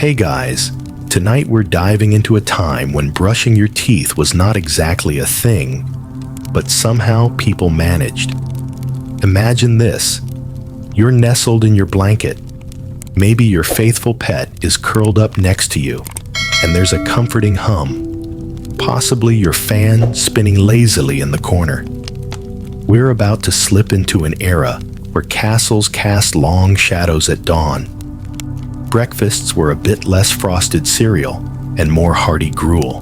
Hey guys, tonight we're diving into a time when brushing your teeth was not exactly a thing, but somehow people managed. Imagine this. You're nestled in your blanket. Maybe your faithful pet is curled up next to you, and there's a comforting hum, possibly your fan spinning lazily in the corner. We're about to slip into an era where castles cast long shadows at dawn. Breakfasts were a bit less frosted cereal and more hearty gruel,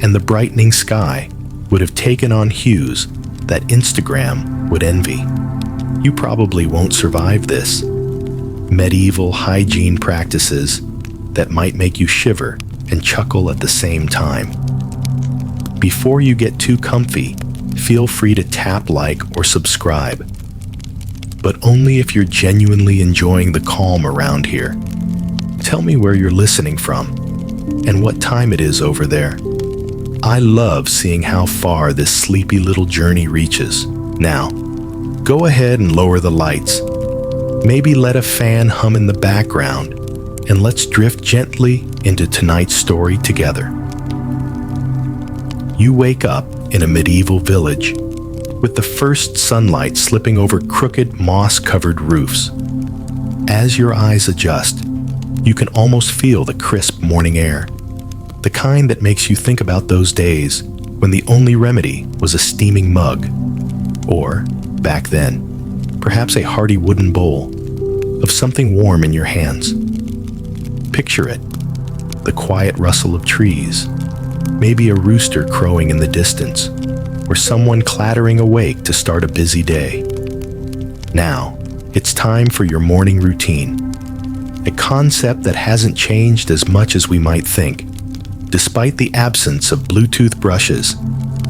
and the brightening sky would have taken on hues that Instagram would envy. You probably won't survive this. Medieval hygiene practices that might make you shiver and chuckle at the same time. Before you get too comfy, feel free to tap like or subscribe, but only if you're genuinely enjoying the calm around here. Tell me where you're listening from and what time it is over there. I love seeing how far this sleepy little journey reaches. Now, go ahead and lower the lights. Maybe let a fan hum in the background, and let's drift gently into tonight's story together. You wake up in a medieval village, with the first sunlight slipping over crooked, moss-covered roofs. As your eyes adjust, you can almost feel the crisp morning air, the kind that makes you think about those days when the only remedy was a steaming mug, or, back then, perhaps a hearty wooden bowl of something warm in your hands. Picture it, the quiet rustle of trees, maybe a rooster crowing in the distance, or someone clattering awake to start a busy day. Now, it's time for your morning routine, a concept that hasn't changed as much as we might think, despite the absence of Bluetooth brushes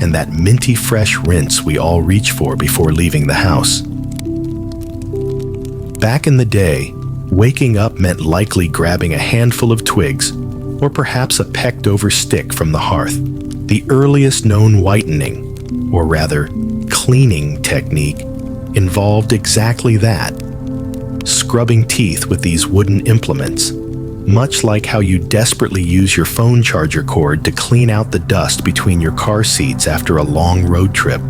and that minty fresh rinse we all reach for before leaving the house. Back in the day, waking up meant likely grabbing a handful of twigs, or perhaps a pecked-over stick from the hearth. The earliest known whitening, or rather, cleaning technique, involved exactly that, scrubbing teeth with these wooden implements, much like how you desperately use your phone charger cord to clean out the dust between your car seats after a long road trip.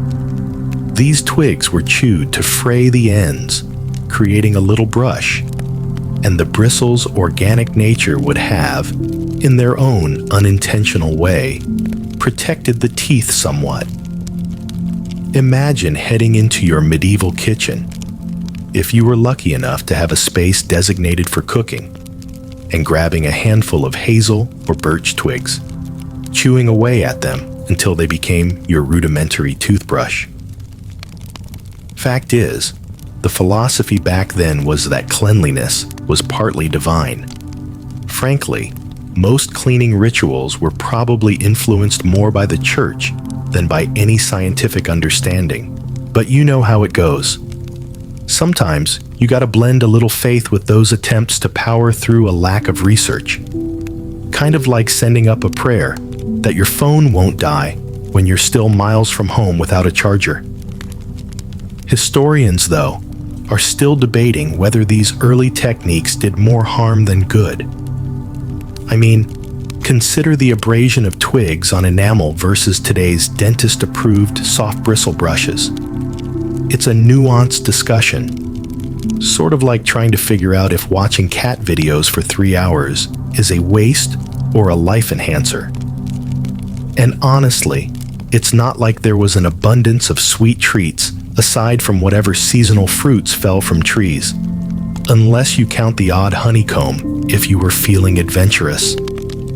These twigs were chewed to fray the ends, creating a little brush, and the bristles organic nature would have, in their own unintentional way, protected the teeth somewhat. Imagine heading into your medieval kitchen, if you were lucky enough to have a space designated for cooking, and grabbing a handful of hazel or birch twigs, chewing away at them until they became your rudimentary toothbrush. Fact is, the philosophy back then was that cleanliness was partly divine. Frankly, most cleaning rituals were probably influenced more by the church than by any scientific understanding. But you know how it goes. Sometimes you gotta blend a little faith with those attempts to power through a lack of research. Kind of like sending up a prayer that your phone won't die when you're still miles from home without a charger. Historians, though, are still debating whether these early techniques did more harm than good. I mean, consider the abrasion of twigs on enamel versus today's dentist-approved soft bristle brushes. It's a nuanced discussion, sort of like trying to figure out if watching cat videos for 3 hours is a waste or a life enhancer. And honestly, it's not like there was an abundance of sweet treats aside from whatever seasonal fruits fell from trees, unless you count the odd honeycomb if you were feeling adventurous.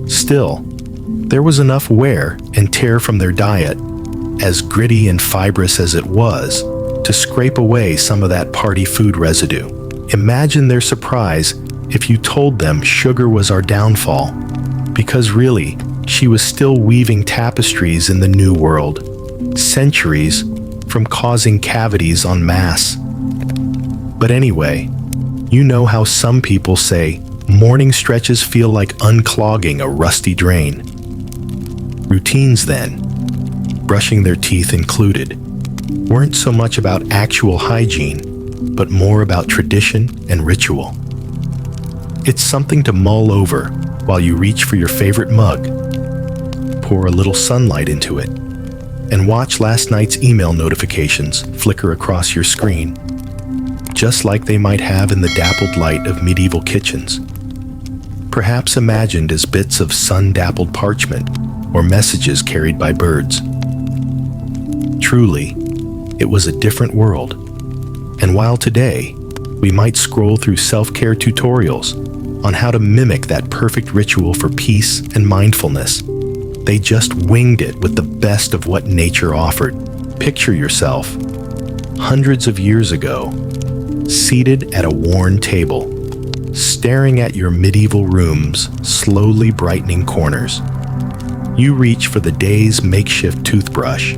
Still, there was enough wear and tear from their diet, as gritty and fibrous as it was, to scrape away some of that party food residue. Imagine their surprise if you told them sugar was our downfall, because really, she was still weaving tapestries in the New World, centuries from causing cavities en masse. But anyway, you know how some people say morning stretches feel like unclogging a rusty drain. Routines then, brushing their teeth included, weren't so much about actual hygiene, but more about tradition and ritual. It's something to mull over while you reach for your favorite mug, pour a little sunlight into it, and watch last night's email notifications flicker across your screen, just like they might have in the dappled light of medieval kitchens. Perhaps imagined as bits of sun-dappled parchment or messages carried by birds. Truly, it was a different world. And while today, we might scroll through self-care tutorials on how to mimic that perfect ritual for peace and mindfulness, they just winged it with the best of what nature offered. Picture yourself, hundreds of years ago, seated at a worn table, staring at your medieval room's slowly brightening corners. You reach for the day's makeshift toothbrush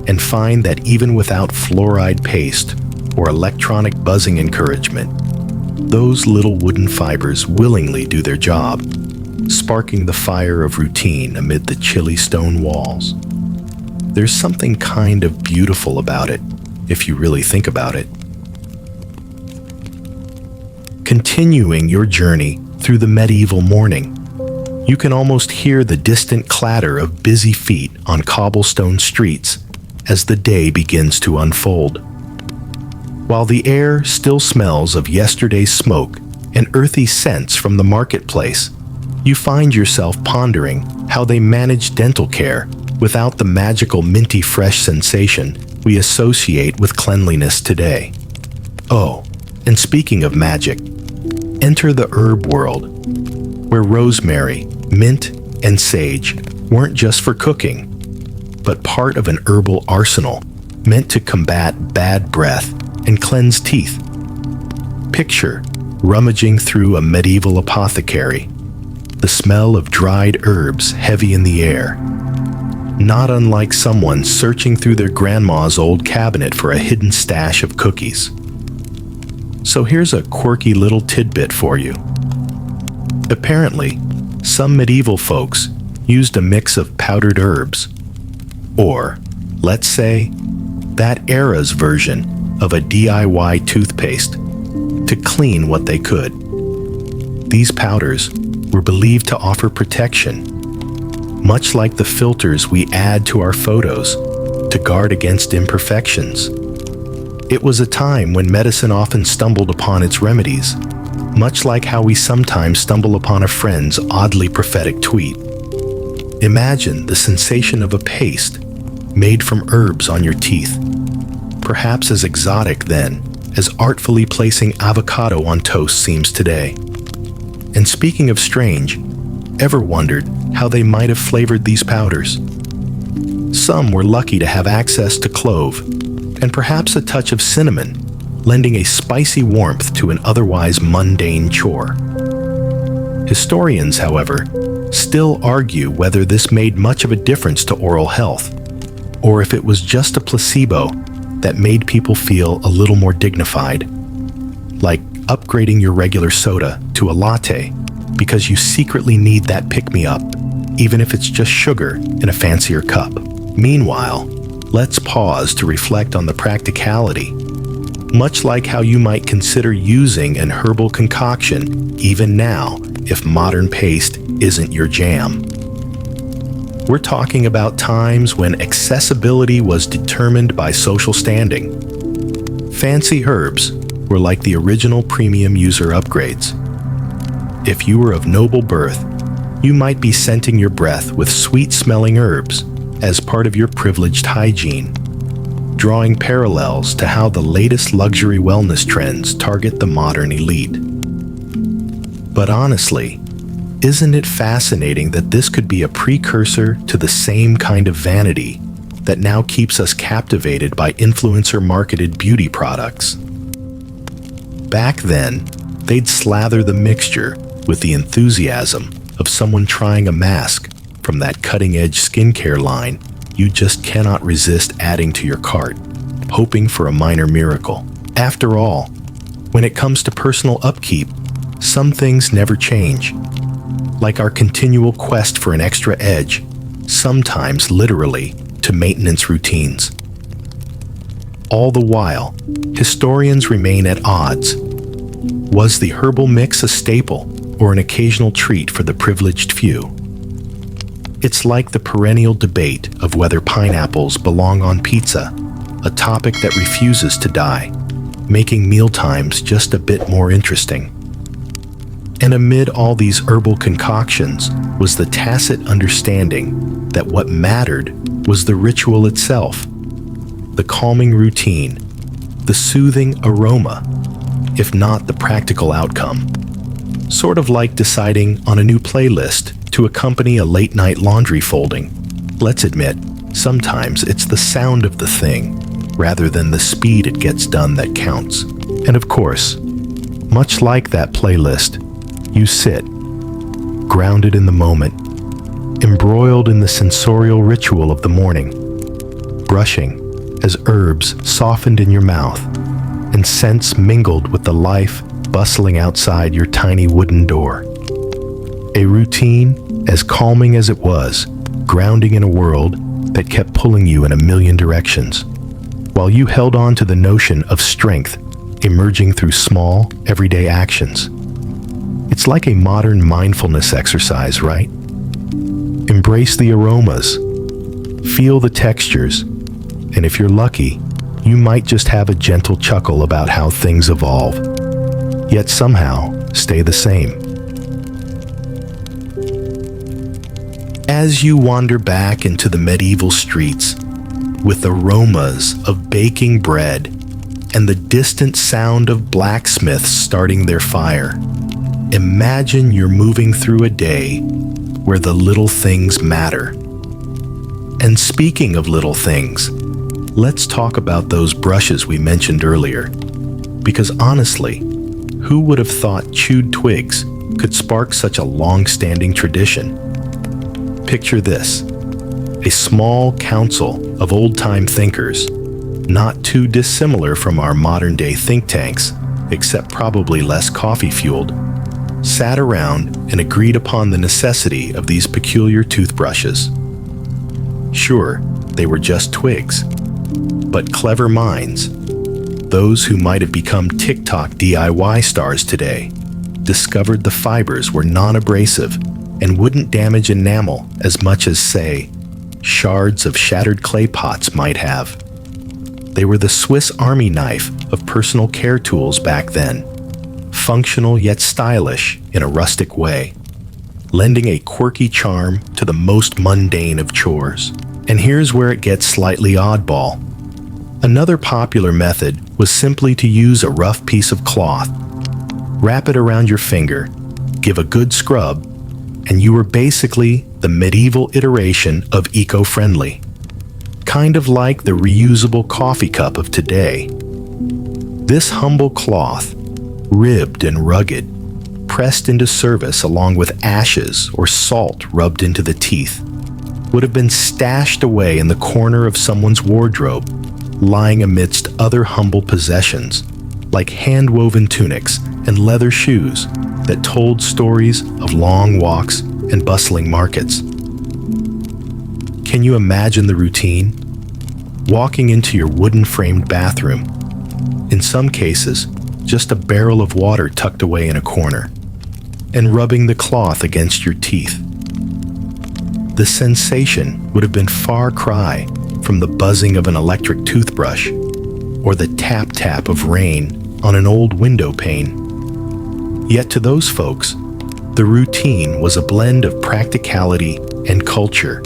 and find that even without fluoride paste or electronic buzzing encouragement, those little wooden fibers willingly do their job, sparking the fire of routine amid the chilly stone walls. There's something kind of beautiful about it, if you really think about it. Continuing your journey through the medieval morning, you can almost hear the distant clatter of busy feet on cobblestone streets as the day begins to unfold. While the air still smells of yesterday's smoke and earthy scents from the marketplace, you find yourself pondering how they manage dental care without the magical minty fresh sensation we associate with cleanliness today. Oh, and speaking of magic, enter the herb world, where rosemary, mint, and sage weren't just for cooking, but part of an herbal arsenal meant to combat bad breath and cleanse teeth. Picture rummaging through a medieval apothecary, the smell of dried herbs heavy in the air, not unlike someone searching through their grandma's old cabinet for a hidden stash of cookies. So here's a quirky little tidbit for you. Apparently, some medieval folks used a mix of powdered herbs, or, let's say, that era's version of a DIY toothpaste, to clean what they could. These powders were believed to offer protection, much like the filters we add to our photos to guard against imperfections. It was a time when medicine often stumbled upon its remedies, much like how we sometimes stumble upon a friend's oddly prophetic tweet. Imagine the sensation of a paste made from herbs on your teeth, perhaps as exotic then as artfully placing avocado on toast seems today. And speaking of strange, ever wondered how they might have flavored these powders? Some were lucky to have access to clove, and perhaps a touch of cinnamon, lending a spicy warmth to an otherwise mundane chore. Historians, however, still argue whether this made much of a difference to oral health, or if it was just a placebo that made people feel a little more dignified, like upgrading your regular soda to a latte because you secretly need that pick-me-up, even if it's just sugar in a fancier cup. Meanwhile, let's pause to reflect on the practicality, much like how you might consider using an herbal concoction even now if modern paste isn't your jam. We're talking about times when accessibility was determined by social standing. Fancy herbs were like the original premium user upgrades. If you were of noble birth, you might be scenting your breath with sweet-smelling herbs as part of your privileged hygiene, drawing parallels to how the latest luxury wellness trends target the modern elite. But honestly, isn't it fascinating that this could be a precursor to the same kind of vanity that now keeps us captivated by influencer-marketed beauty products? Back then, they'd slather the mixture with the enthusiasm of someone trying a mask from that cutting-edge skincare line you just cannot resist adding to your cart, hoping for a minor miracle. After all, when it comes to personal upkeep, some things never change. Like our continual quest for an extra edge, sometimes literally to maintenance routines. All the while, historians remain at odds, Was the herbal mix a staple or an occasional treat for the privileged few? It's like the perennial debate of whether pineapples belong on pizza, a topic that refuses to die, making mealtimes just a bit more interesting. And amid all these herbal concoctions was the tacit understanding that what mattered was the ritual itself, the calming routine, the soothing aroma, if not the practical outcome. Sort of like deciding on a new playlist to accompany a late-night laundry folding. Let's admit, sometimes it's the sound of the thing, rather than the speed it gets done that counts. And of course, much like that playlist, you sit, grounded in the moment, embroiled in the sensorial ritual of the morning, brushing as herbs softened in your mouth and scents mingled with the life bustling outside your tiny wooden door. A routine as calming as it was, grounding in a world that kept pulling you in a million directions, while you held on to the notion of strength emerging through small, everyday actions. It's like a modern mindfulness exercise, right? Embrace the aromas, feel the textures, and if you're lucky, you might just have a gentle chuckle about how things evolve, yet somehow stay the same. As you wander back into the medieval streets, with aromas of baking bread and the distant sound of blacksmiths starting their fire, imagine you're moving through a day where the little things matter. And speaking of little things, let's talk about those brushes we mentioned earlier. Because honestly, who would have thought chewed twigs could spark such a long-standing tradition? Picture this: a small council of old-time thinkers, not too dissimilar from our modern-day think tanks, except probably less coffee-fueled, sat around and agreed upon the necessity of these peculiar toothbrushes. Sure, they were just twigs, but clever minds, those who might have become TikTok DIY stars today, discovered the fibers were non-abrasive and wouldn't damage enamel as much as, say, shards of shattered clay pots might have. They were the Swiss Army knife of personal care tools back then, functional yet stylish in a rustic way, lending a quirky charm to the most mundane of chores. And here's where it gets slightly oddball. Another popular method was simply to use a rough piece of cloth, wrap it around your finger, give a good scrub, and you were basically the medieval iteration of eco-friendly. Kind of like the reusable coffee cup of today. This humble cloth, ribbed and rugged, pressed into service along with ashes or salt rubbed into the teeth, would have been stashed away in the corner of someone's wardrobe, lying amidst other humble possessions, like hand-woven tunics and leather shoes that told stories of long walks and bustling markets. Can you imagine the routine? Walking into your wooden-framed bathroom, in some cases, just a barrel of water tucked away in a corner, and rubbing the cloth against your teeth. The sensation would have been far cry from the buzzing of an electric toothbrush or the tap-tap of rain on an old window pane. Yet to those folks, the routine was a blend of practicality and culture,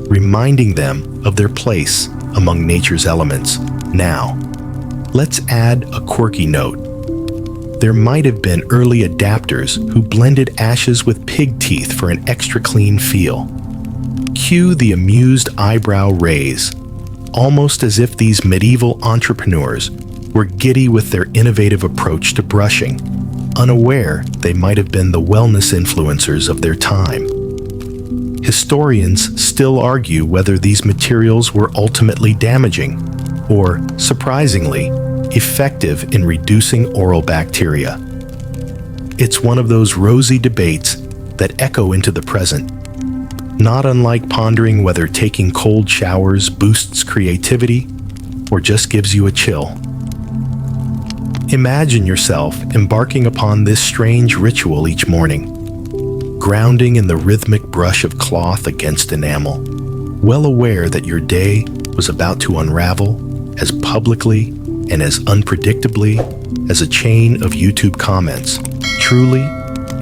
reminding them of their place among nature's elements. Now, let's add a quirky note. There might have been early adapters who blended ashes with pig teeth for an extra clean feel. Cue the amused eyebrow raise, almost as if these medieval entrepreneurs were giddy with their innovative approach to brushing, unaware they might have been the wellness influencers of their time. Historians still argue whether these materials were ultimately damaging or, surprisingly, effective in reducing oral bacteria. It's one of those rosy debates that echo into the present, not unlike pondering whether taking cold showers boosts creativity or just gives you a chill. Imagine yourself embarking upon this strange ritual each morning, grounding in the rhythmic brush of cloth against enamel, well aware that your day was about to unravel as publicly and as unpredictably as a chain of YouTube comments. Truly,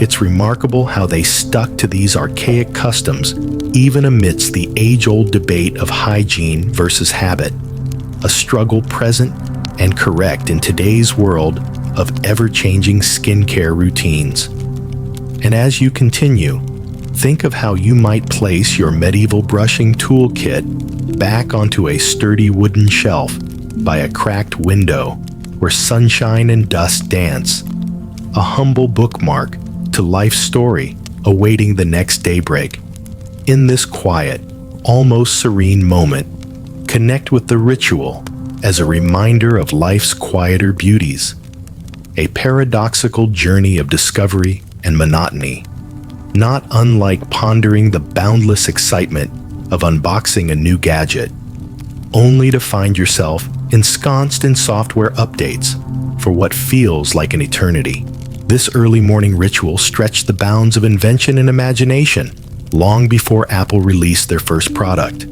it's remarkable how they stuck to these archaic customs even amidst the age-old debate of hygiene versus habit, a struggle present and correct in today's world of ever-changing skincare routines. And as you continue, think of how you might place your medieval brushing toolkit back onto a sturdy wooden shelf by a cracked window where sunshine and dust dance, a humble bookmark to life's story awaiting the next daybreak. In this quiet, almost serene moment, connect with the ritual as a reminder of life's quieter beauties, a paradoxical journey of discovery and monotony, not unlike pondering the boundless excitement of unboxing a new gadget, only to find yourself ensconced in software updates for what feels like an eternity. This early morning ritual stretched the bounds of invention and imagination long before Apple released their first product.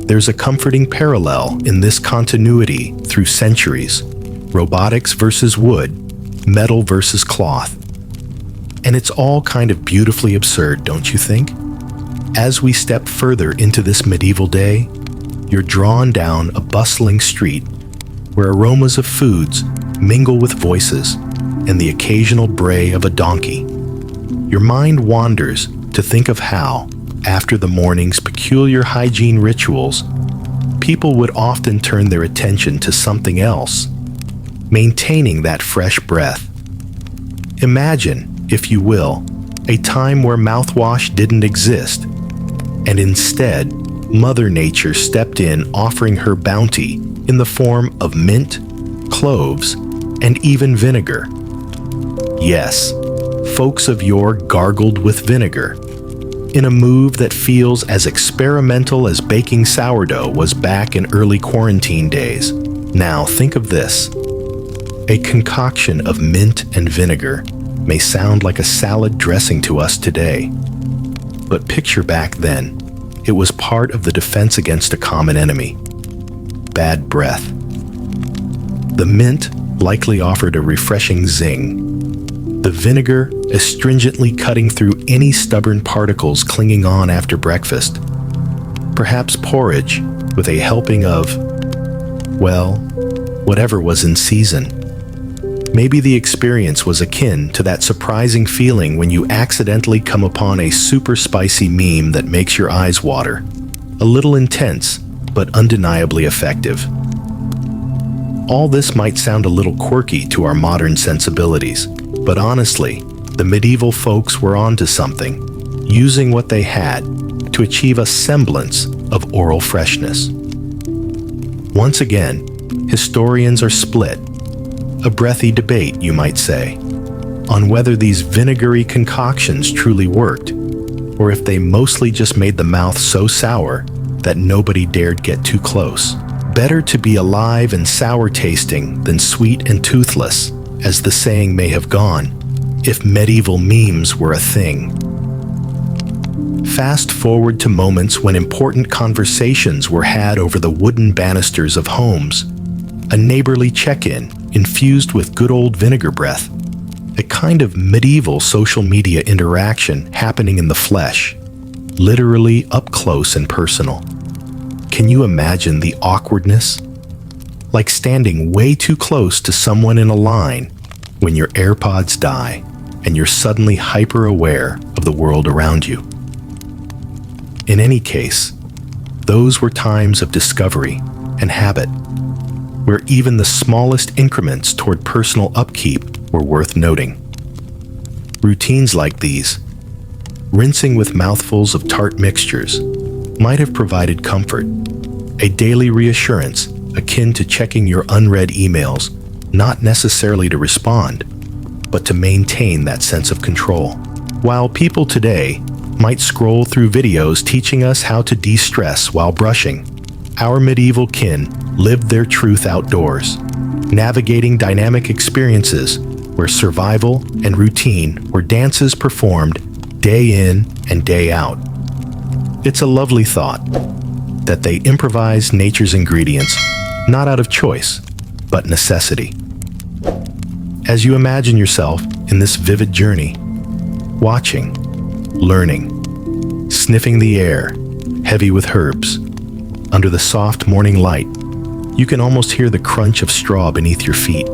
There's a comforting parallel in this continuity through centuries: robotics versus wood, metal versus cloth. And it's all kind of beautifully absurd, don't you think? As we step further into this medieval day, you're drawn down a bustling street where aromas of foods mingle with voices and the occasional bray of a donkey. Your mind wanders to think of how, after the morning's peculiar hygiene rituals, people would often turn their attention to something else, maintaining that fresh breath. Imagine, if you will, a time where mouthwash didn't exist, and instead, Mother Nature stepped in, offering her bounty in the form of mint, cloves, and even vinegar. Yes, folks of yore gargled with vinegar, in a move that feels as experimental as baking sourdough was back in early quarantine days. Now think of this. A concoction of mint and vinegar may sound like a salad dressing to us today, but picture back then, it was part of the defense against a common enemy: bad breath. The mint likely offered a refreshing zing, the vinegar astringently cutting through any stubborn particles clinging on after breakfast. Perhaps porridge with a helping of, well, whatever was in season. Maybe the experience was akin to that surprising feeling when you accidentally come upon a super spicy meme that makes your eyes water. A little intense, but undeniably effective. All this might sound a little quirky to our modern sensibilities, but honestly, the medieval folks were onto something, using what they had to achieve a semblance of oral freshness. Once again, historians are split, a breathy debate, you might say, on whether these vinegary concoctions truly worked, or if they mostly just made the mouth so sour that nobody dared get too close. Better to be alive and sour-tasting than sweet and toothless, as the saying may have gone, if medieval memes were a thing. Fast forward to moments when important conversations were had over the wooden banisters of homes, a neighborly check-in infused with good old vinegar breath, a kind of medieval social media interaction happening in the flesh, literally up close and personal. Can you imagine the awkwardness? Like standing way too close to someone in a line when your AirPods die and you're suddenly hyper-aware of the world around you. In any case, those were times of discovery and habit, where even the smallest increments toward personal upkeep were worth noting. Routines like these, rinsing with mouthfuls of tart mixtures, might have provided comfort, a daily reassurance akin to checking your unread emails, not necessarily to respond, but to maintain that sense of control. While people today might scroll through videos teaching us how to de-stress while brushing, Our medieval kin lived their truth outdoors, navigating dynamic experiences where survival and routine were dances performed day in and day out. It's a lovely thought that they improvised nature's ingredients, not out of choice, but necessity. As you imagine yourself in this vivid journey, watching, learning, sniffing the air, heavy with herbs, under the soft morning light, you can almost hear the crunch of straw beneath your feet.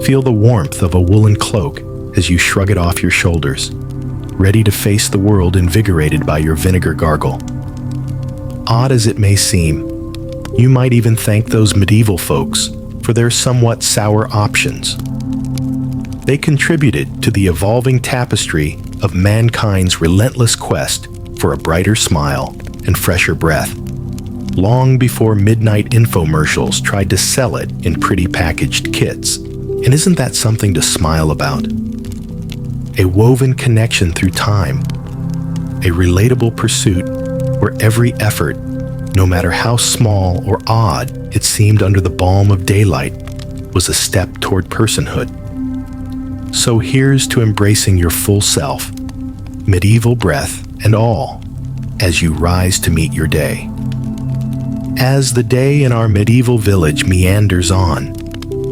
Feel the warmth of a woolen cloak as you shrug it off your shoulders, ready to face the world invigorated by your vinegar gargle. Odd as it may seem, you might even thank those medieval folks for their somewhat sour options. They contributed to the evolving tapestry of mankind's relentless quest for a brighter smile and fresher breath, long before midnight infomercials tried to sell it in pretty packaged kits. And isn't that something to smile about? A woven connection through time, a relatable pursuit where every effort, no matter how small or odd it seemed under the balm of daylight, was a step toward personhood. So here's to embracing your full self, medieval breath and all, as you rise to meet your day. As the day in our medieval village meanders on,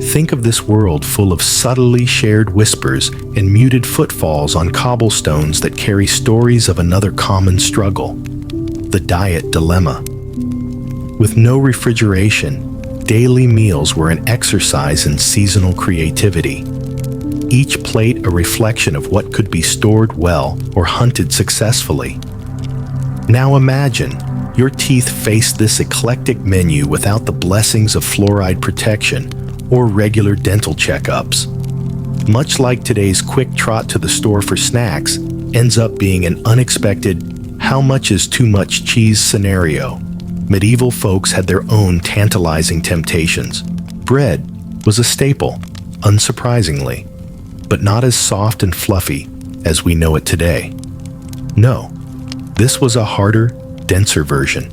think of this world full of subtly shared whispers and muted footfalls on cobblestones that carry stories of another common struggle, the diet dilemma. With no refrigeration, daily meals were an exercise in seasonal creativity, each plate a reflection of what could be stored well or hunted successfully. Now imagine your teeth face this eclectic menu without the blessings of fluoride protection or regular dental checkups. Much like today's quick trot to the store for snacks ends up being an unexpected how much is too much cheese scenario, medieval folks had their own tantalizing temptations. Bread was a staple, unsurprisingly, but not as soft and fluffy as we know it today. No, this was a harder, denser version,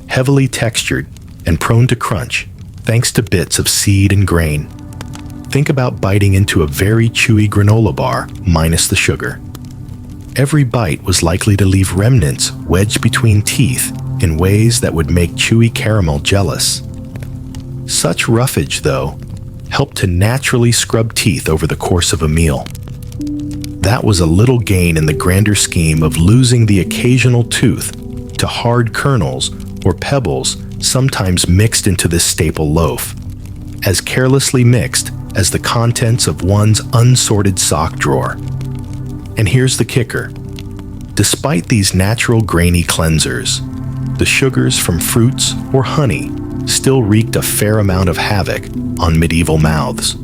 heavily textured and prone to crunch, thanks to bits of seed and grain. Think about biting into a very chewy granola bar minus the sugar. Every bite was likely to leave remnants wedged between teeth in ways that would make chewy caramel jealous. Such roughage, though, helped to naturally scrub teeth over the course of a meal. That was a little gain in the grander scheme of losing the occasional tooth to hard kernels or pebbles sometimes mixed into this staple loaf, as carelessly mixed as the contents of one's unsorted sock drawer. And here's the kicker. Despite these natural grainy cleansers, the sugars from fruits or honey still wreaked a fair amount of havoc on medieval mouths.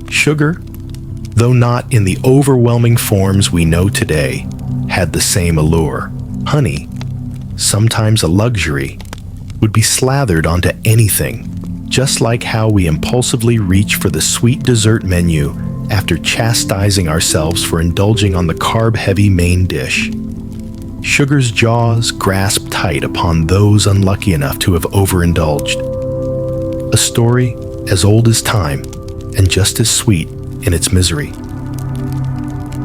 Sugar, though not in the overwhelming forms we know today, had the same allure. Honey, sometimes a luxury, would be slathered onto anything, just like how we impulsively reach for the sweet dessert menu after chastising ourselves for indulging on the carb-heavy main dish. Sugar's jaws grasp tight upon those unlucky enough to have overindulged. A story as old as time and just as sweet in its misery.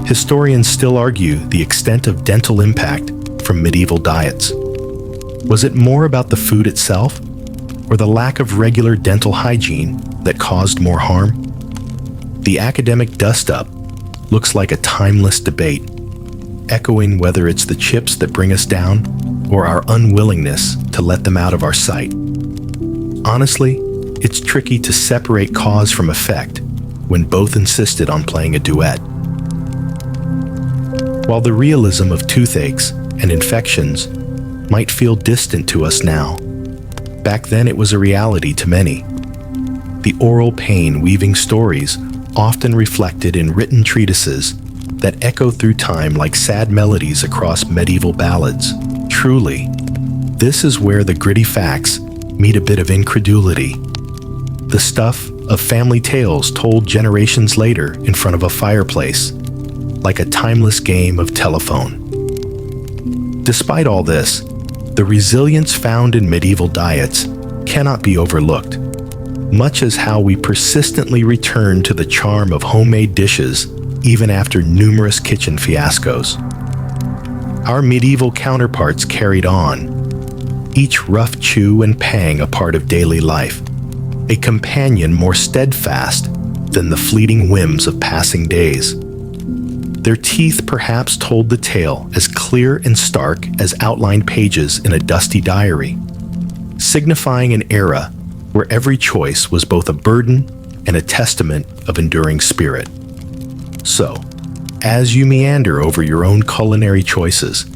Historians still argue the extent of dental impact from medieval diets. Was it more about the food itself, or the lack of regular dental hygiene that caused more harm? The academic dust-up looks like a timeless debate, echoing whether it's the chips that bring us down or our unwillingness to let them out of our sight. Honestly, it's tricky to separate cause from effect when both insisted on playing a duet. While the realism of toothaches and infections might feel distant to us now, back then it was a reality to many. The oral pain weaving stories often reflected in written treatises that echo through time like sad melodies across medieval ballads. Truly, this is where the gritty facts meet a bit of incredulity. The stuff of family tales told generations later in front of a fireplace, like a timeless game of telephone. Despite all this, The resilience found in medieval diets cannot be overlooked, much as how we persistently return to the charm of homemade dishes even after numerous kitchen fiascos. Our medieval counterparts carried on, each rough chew and pang a part of daily life, a companion more steadfast than the fleeting whims of passing days. Their teeth perhaps told the tale as clear and stark as outlined pages in a dusty diary, signifying an era where every choice was both a burden and a testament of enduring spirit. So, as you meander over your own culinary choices,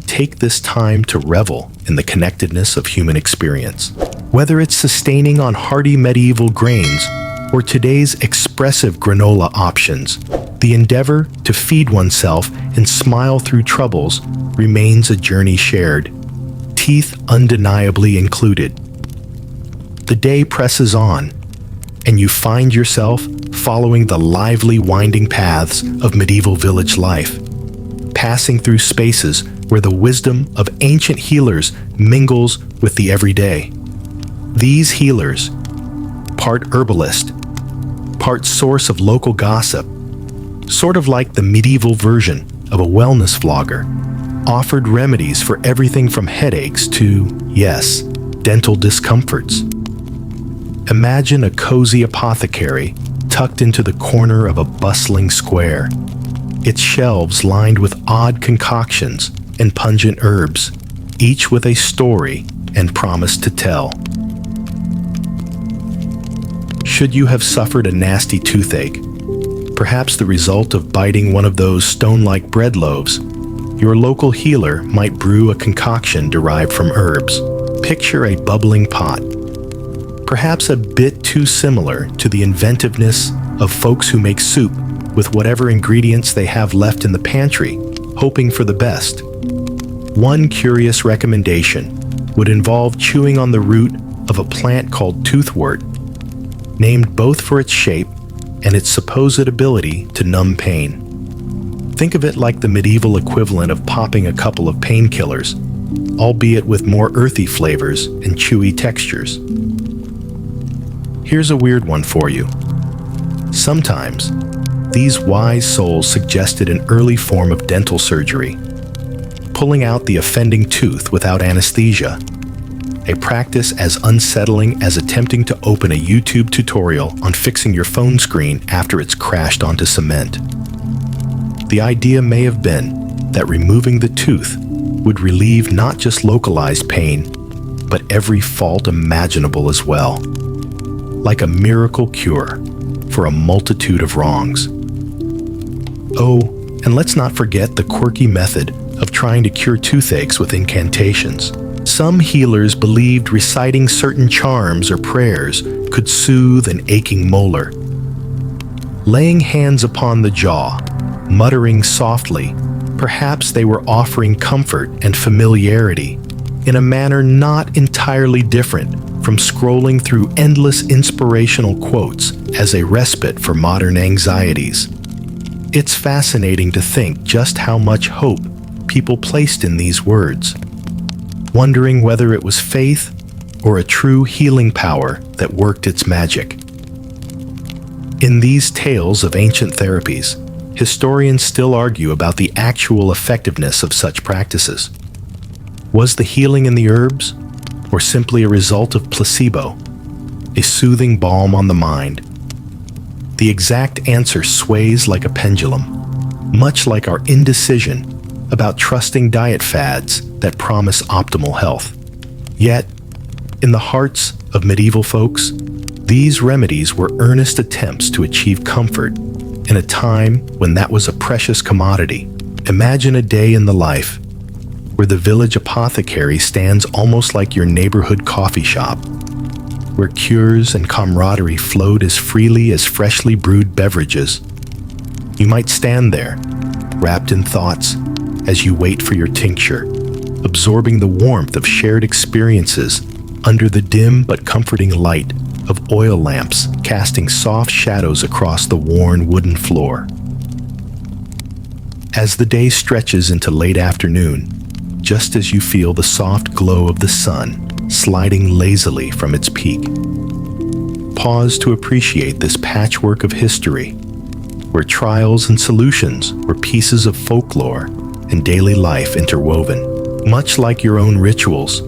take this time to revel in the connectedness of human experience. Whether it's sustaining on hearty medieval grains or today's expressive granola options, the endeavor to feed oneself and smile through troubles remains a journey shared, teeth undeniably included. The day presses on, and you find yourself following the lively winding paths of medieval village life, passing through spaces where the wisdom of ancient healers mingles with the everyday. These healers, part herbalist, part source of local gossip, sort of like the medieval version of a wellness vlogger, offered remedies for everything from headaches to, yes, dental discomforts. Imagine a cozy apothecary tucked into the corner of a bustling square, its shelves lined with odd concoctions and pungent herbs, each with a story and promise to tell. Should you have suffered a nasty toothache, perhaps the result of biting one of those stone-like bread loaves, your local healer might brew a concoction derived from herbs. Picture a bubbling pot, perhaps a bit too similar to the inventiveness of folks who make soup with whatever ingredients they have left in the pantry, hoping for the best. One curious recommendation would involve chewing on the root of a plant called toothwort, named both for its shape and its supposed ability to numb pain. Think of it like the medieval equivalent of popping a couple of painkillers, albeit with more earthy flavors and chewy textures. Here's a weird one for you. Sometimes, these wise souls suggested an early form of dental surgery, pulling out the offending tooth without anesthesia, a practice as unsettling as attempting to open a YouTube tutorial on fixing your phone screen after it's crashed onto cement. The idea may have been that removing the tooth would relieve not just localized pain, but every fault imaginable as well, like a miracle cure for a multitude of wrongs. Oh, and let's not forget the quirky method of trying to cure toothaches with incantations. Some healers believed reciting certain charms or prayers could soothe an aching molar. Laying hands upon the jaw, muttering softly, perhaps they were offering comfort and familiarity in a manner not entirely different from scrolling through endless inspirational quotes as a respite for modern anxieties. It's fascinating to think just how much hope people placed in these words, wondering whether it was faith or a true healing power that worked its magic. In these tales of ancient therapies, historians still argue about the actual effectiveness of such practices. Was the healing in the herbs, or simply a result of placebo, a soothing balm on the mind? The exact answer sways like a pendulum, much like our indecision about trusting diet fads that promise optimal health. Yet, in the hearts of medieval folks, these remedies were earnest attempts to achieve comfort in a time when that was a precious commodity. Imagine a day in the life where the village apothecary stands almost like your neighborhood coffee shop, where cures and camaraderie flowed as freely as freshly brewed beverages. You might stand there, wrapped in thoughts, as you wait for your tincture, absorbing the warmth of shared experiences under the dim but comforting light of oil lamps casting soft shadows across the worn wooden floor. As the day stretches into late afternoon, just as you feel the soft glow of the sun sliding lazily from its peak. Pause to appreciate this patchwork of history, where trials and solutions were pieces of folklore and daily life interwoven. Much like your own rituals,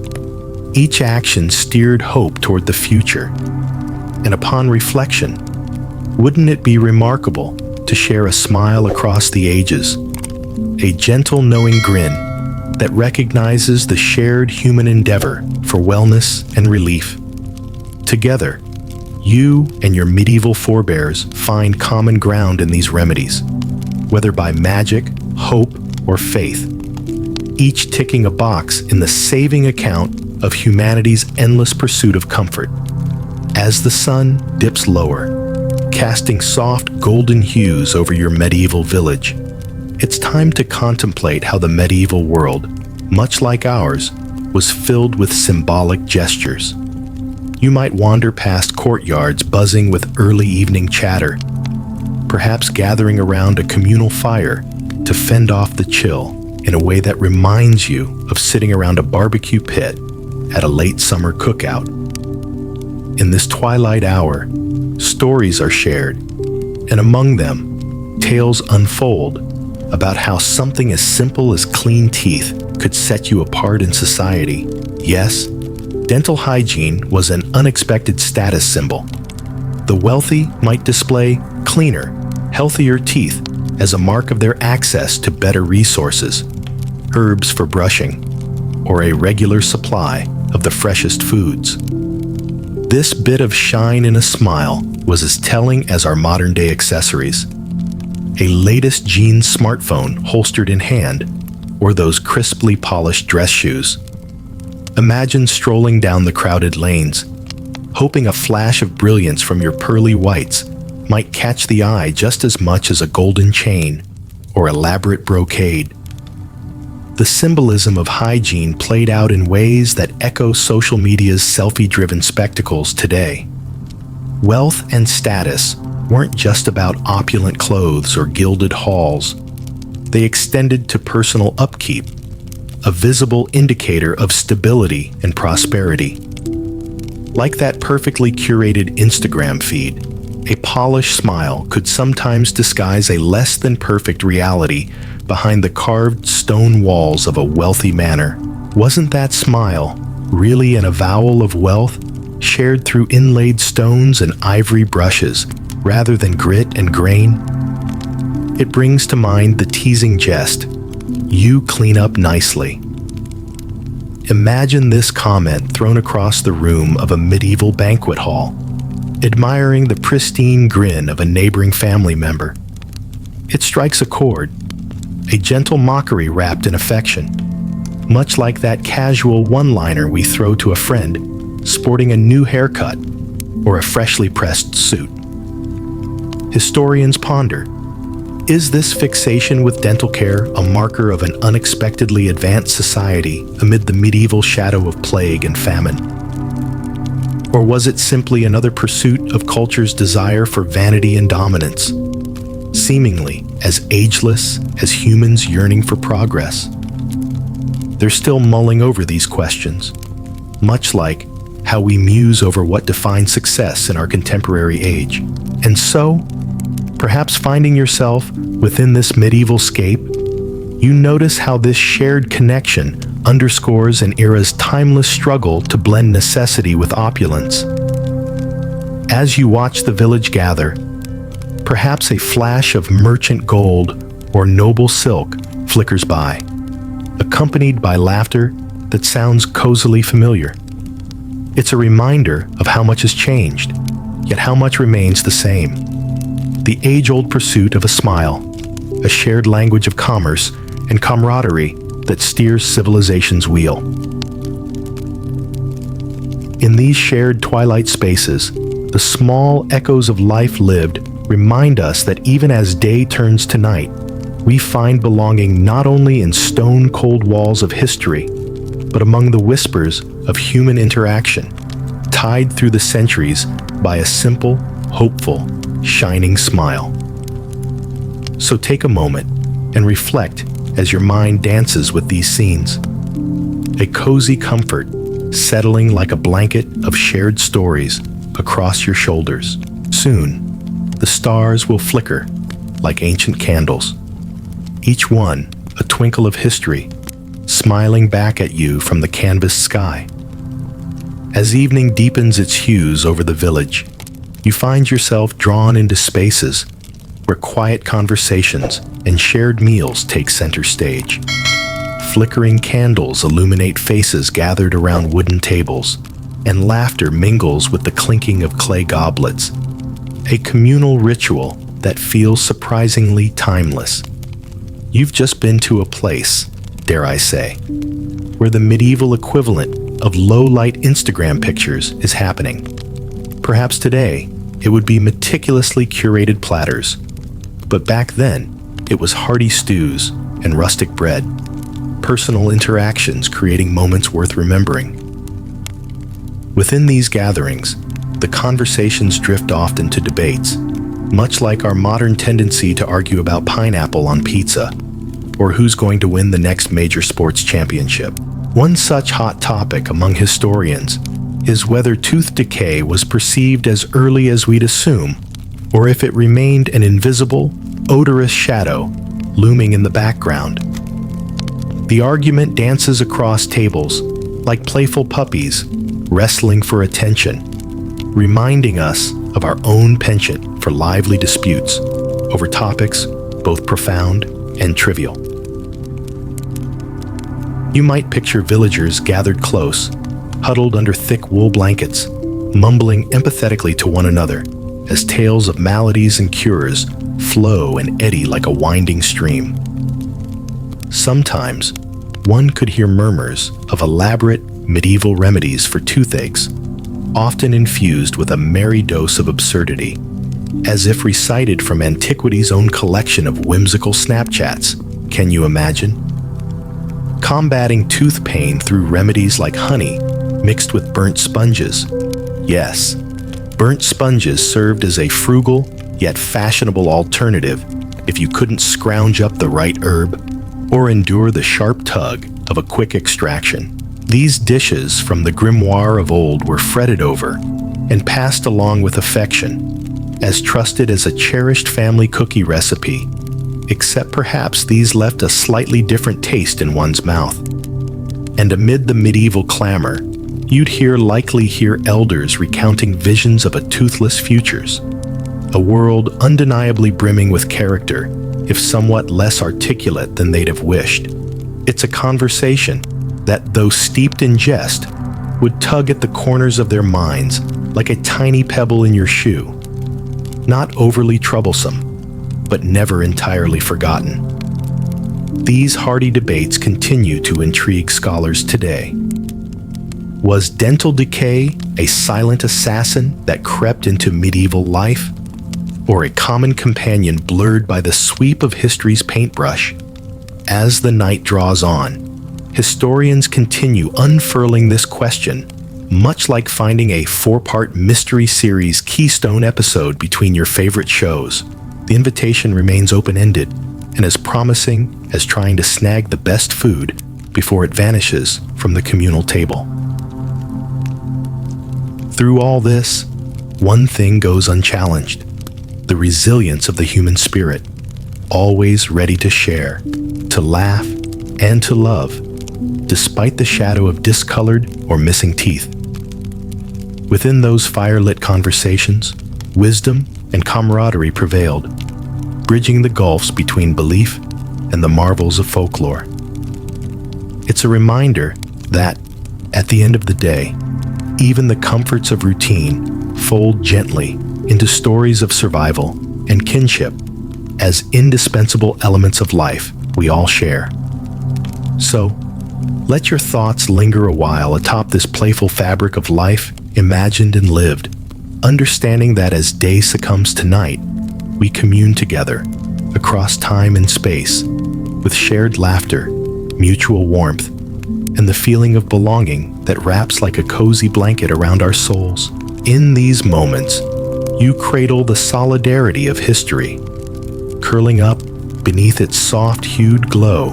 each action steered hope toward the future. And upon reflection, wouldn't it be remarkable to share a smile across the ages, a gentle knowing grin that recognizes the shared human endeavor for wellness and relief? Together, you and your medieval forebears find common ground in these remedies, whether by magic, hope, or faith, each ticking a box in the saving account of humanity's endless pursuit of comfort. As the sun dips lower, casting soft golden hues over your medieval village, it's time to contemplate how the medieval world, much like ours, was filled with symbolic gestures. You might wander past courtyards buzzing with early evening chatter, perhaps gathering around a communal fire to fend off the chill in a way that reminds you of sitting around a barbecue pit at a late summer cookout. In this twilight hour, stories are shared, and among them, tales unfold about how something as simple as clean teeth could set you apart in society. Yes, dental hygiene was an unexpected status symbol. The wealthy might display cleaner, healthier teeth as a mark of their access to better resources, herbs for brushing, or a regular supply of the freshest foods. This bit of shine in a smile was as telling as our modern-day accessories. A latest jeans smartphone holstered in hand, or those crisply polished dress shoes. Imagine strolling down the crowded lanes, hoping a flash of brilliance from your pearly whites might catch the eye just as much as a golden chain or elaborate brocade. The symbolism of hygiene played out in ways that echo social media's selfie-driven spectacles today. Wealth and status weren't just about opulent clothes or gilded halls. They extended to personal upkeep, a visible indicator of stability and prosperity. Like that perfectly curated Instagram feed, a polished smile could sometimes disguise a less than perfect reality behind the carved stone walls of a wealthy manor. Wasn't that smile really an avowal of wealth, shared through inlaid stones and ivory brushes, rather than grit and grain? It brings to mind the teasing jest, "You clean up nicely." Imagine this comment thrown across the room of a medieval banquet hall, admiring the pristine grin of a neighboring family member. It strikes a chord, a gentle mockery wrapped in affection, much like that casual one-liner we throw to a friend sporting a new haircut or a freshly pressed suit. Historians ponder, is this fixation with dental care a marker of an unexpectedly advanced society amid the medieval shadow of plague and famine? Or was it simply another pursuit of culture's desire for vanity and dominance, seemingly as ageless as humans yearning for progress? They're still mulling over these questions, much like how we muse over what defines success in our contemporary age. And so, perhaps finding yourself within this medieval scape, you notice how this shared connection underscores an era's timeless struggle to blend necessity with opulence. As you watch the village gather, perhaps a flash of merchant gold or noble silk flickers by, accompanied by laughter that sounds cozily familiar. It's a reminder of how much has changed, yet how much remains the same. The age-old pursuit of a smile, a shared language of commerce and camaraderie that steers civilization's wheel. In these shared twilight spaces, the small echoes of life lived remind us that even as day turns to night, we find belonging not only in stone-cold walls of history, but among the whispers of human interaction, tied through the centuries by a simple, hopeful, shining smile. So take a moment and reflect as your mind dances with these scenes. a cozy comfort settling like a blanket of shared stories across your shoulders. Soon, the stars will flicker like ancient candles, each one a twinkle of history, smiling back at you from the canvas sky. As evening deepens its hues over the village, you find yourself drawn into spaces where quiet conversations and shared meals take center stage. Flickering candles illuminate faces gathered around wooden tables, and laughter mingles with the clinking of clay goblets, a communal ritual that feels surprisingly timeless. You've just been to a place, dare I say, where the medieval equivalent of low-light Instagram pictures is happening. Perhaps today, it would be meticulously curated platters, but back then, it was hearty stews and rustic bread, personal interactions creating moments worth remembering. Within these gatherings, the conversations drift often to debates, much like our modern tendency to argue about pineapple on pizza, or who's going to win the next major sports championship. One such hot topic among historians is whether tooth decay was perceived as early as we'd assume, or if it remained an invisible, odorous shadow looming in the background. The argument dances across tables like playful puppies wrestling for attention, reminding us of our own penchant for lively disputes over topics both profound and trivial. You might picture villagers gathered close, huddled under thick wool blankets, mumbling empathetically to one another as tales of maladies and cures flow and eddy like a winding stream. Sometimes, one could hear murmurs of elaborate medieval remedies for toothaches, often infused with a merry dose of absurdity, as if recited from antiquity's own collection of whimsical Snapchats. Can you imagine? Combating tooth pain through remedies like honey mixed with burnt sponges. Yes, burnt sponges served as a frugal yet fashionable alternative if you couldn't scrounge up the right herb or endure the sharp tug of a quick extraction. These dishes from the grimoire of old were fretted over and passed along with affection, as trusted as a cherished family cookie recipe, except perhaps these left a slightly different taste in one's mouth. And amid the medieval clamor, you'd likely hear elders recounting visions of a toothless futures, a world undeniably brimming with character, if somewhat less articulate than they'd have wished. It's a conversation that, though steeped in jest, would tug at the corners of their minds like a tiny pebble in your shoe. Not overly troublesome, but never entirely forgotten. These hearty debates continue to intrigue scholars today. Was dental decay a silent assassin that crept into medieval life, or a common companion blurred by the sweep of history's paintbrush? As the night draws on, historians continue unfurling this question, much like finding a 4-part mystery series keystone episode between your favorite shows. The invitation remains open-ended and as promising as trying to snag the best food before it vanishes from the communal table. Through all this, one thing goes unchallenged: the resilience of the human spirit, always ready to share, to laugh, and to love, despite the shadow of discolored or missing teeth. Within those fire-lit conversations, wisdom and camaraderie prevailed, bridging the gulfs between belief and the marvels of folklore. It's a reminder that, at the end of the day, even the comforts of routine fold gently into stories of survival and kinship as indispensable elements of life we all share. So, let your thoughts linger a while atop this playful fabric of life imagined and lived, understanding that as day succumbs to night, we commune together across time and space with shared laughter, mutual warmth, and the feeling of belonging that wraps like a cozy blanket around our souls. In these moments, you cradle the solidarity of history, curling up beneath its soft-hued glow,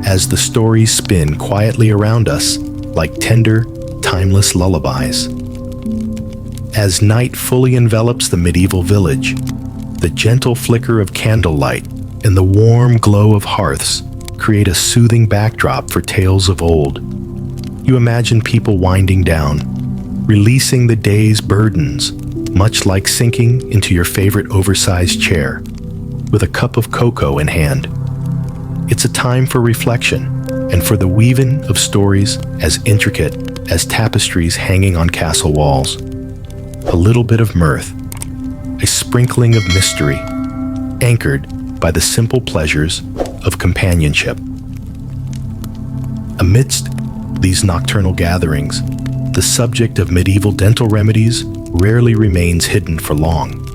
as the stories spin quietly around us like tender, timeless lullabies. As night fully envelops the medieval village, the gentle flicker of candlelight and the warm glow of hearths create a soothing backdrop for tales of old. You imagine people winding down, releasing the day's burdens, much like sinking into your favorite oversized chair, with a cup of cocoa in hand. It's a time for reflection and for the weaving of stories as intricate as tapestries hanging on castle walls. A little bit of mirth, a sprinkling of mystery, anchored by the simple pleasures of companionship. Amidst these nocturnal gatherings, the subject of medieval dental remedies rarely remains hidden for long.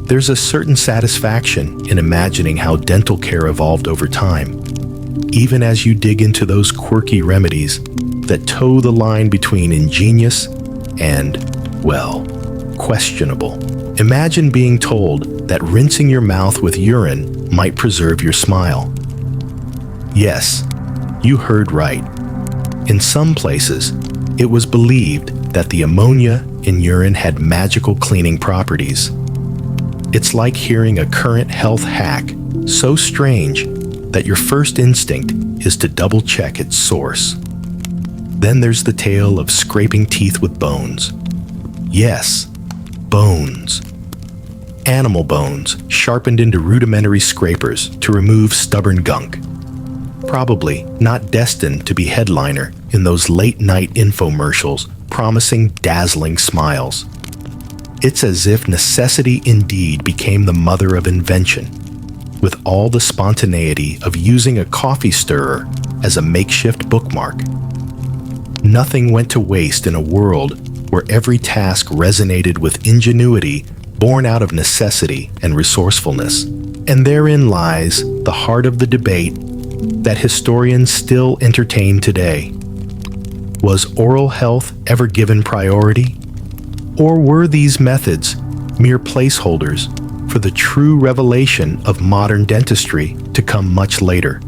There's a certain satisfaction in imagining how dental care evolved over time, even as you dig into those quirky remedies that toe the line between ingenious and, well, questionable. Imagine being told that rinsing your mouth with urine might preserve your smile. Yes, you heard right. In some places, it was believed that the ammonia in urine had magical cleaning properties. It's like hearing a current health hack so strange that your first instinct is to double-check its source. Then there's the tale of scraping teeth with bones. Yes, bones. Animal bones sharpened into rudimentary scrapers to remove stubborn gunk. Probably not destined to be headliner in those late-night infomercials promising dazzling smiles. It's as if necessity indeed became the mother of invention, with all the spontaneity of using a coffee stirrer as a makeshift bookmark. Nothing went to waste in a world where every task resonated with ingenuity born out of necessity and resourcefulness. And therein lies the heart of the debate that historians still entertain today. Was oral health ever given priority? Or were these methods mere placeholders for the true revelation of modern dentistry to come much later?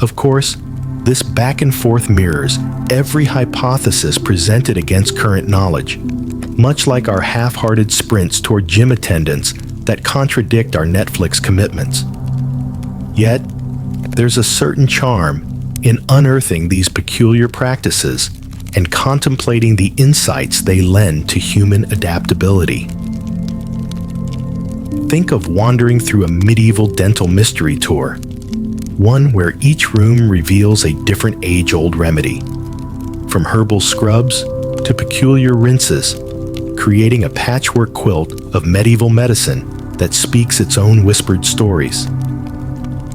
Of course, this back and forth mirrors every hypothesis presented against current knowledge, much like our half-hearted sprints toward gym attendance that contradict our Netflix commitments. Yet, there's a certain charm in unearthing these peculiar practices and contemplating the insights they lend to human adaptability. Think of wandering through a medieval dental mystery tour, one where each room reveals a different age-old remedy, from herbal scrubs to peculiar rinses, creating a patchwork quilt of medieval medicine that speaks its own whispered stories.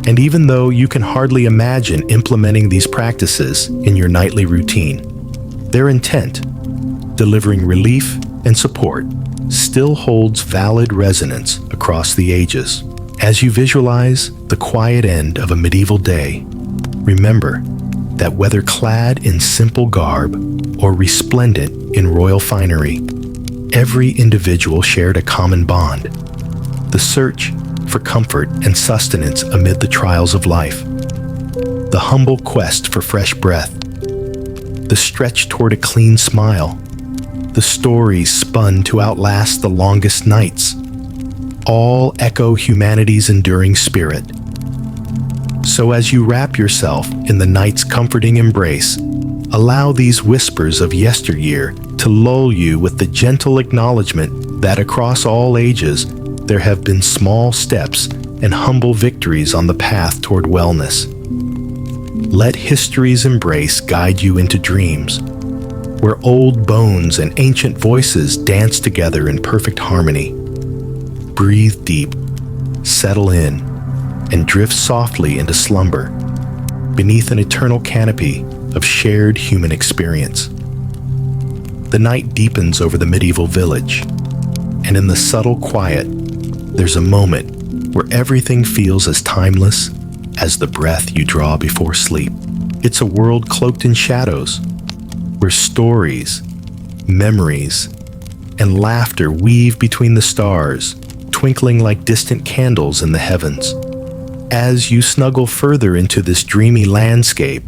And even though you can hardly imagine implementing these practices in your nightly routine, their intent, delivering relief and support, still holds valid resonance across the ages. As you visualize the quiet end of a medieval day, remember that whether clad in simple garb or resplendent in royal finery, every individual shared a common bond: the search for comfort and sustenance amid the trials of life, the humble quest for fresh breath, the stretch toward a clean smile, the stories spun to outlast the longest nights, all echo humanity's enduring spirit. So as you wrap yourself in the night's comforting embrace, allow these whispers of yesteryear to lull you with the gentle acknowledgement that across all ages, there have been small steps and humble victories on the path toward wellness. Let history's embrace guide you into dreams, where old bones and ancient voices dance together in perfect harmony. Breathe deep, settle in, and drift softly into slumber, beneath an eternal canopy of shared human experience. The night deepens over the medieval village, and in the subtle quiet, there's a moment where everything feels as timeless as the breath you draw before sleep. It's a world cloaked in shadows, where stories, memories, and laughter weave between the stars, twinkling like distant candles in the heavens. As you snuggle further into this dreamy landscape,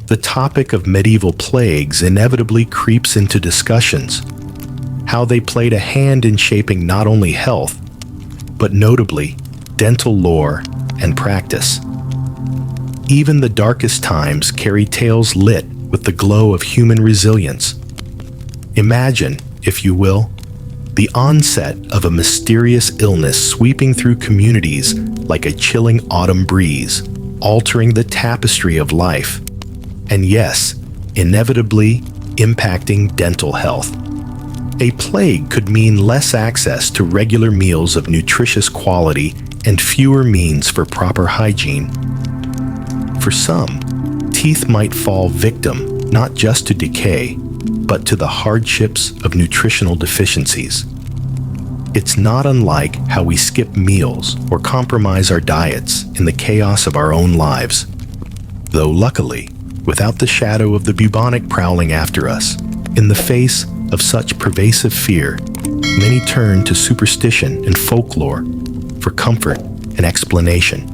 the topic of medieval plagues inevitably creeps into discussions. How they played a hand in shaping not only health, but notably dental lore and practice. Even the darkest times carry tales lit with the glow of human resilience. Imagine, if you will, the onset of a mysterious illness sweeping through communities like a chilling autumn breeze, altering the tapestry of life, and yes, inevitably impacting dental health. A plague could mean less access to regular meals of nutritious quality and fewer means for proper hygiene. For some, teeth might fall victim not just to decay, but to the hardships of nutritional deficiencies. It's not unlike how we skip meals or compromise our diets in the chaos of our own lives. Though luckily, without the shadow of the bubonic prowling after us, in the face of such pervasive fear, many turn to superstition and folklore for comfort and explanation.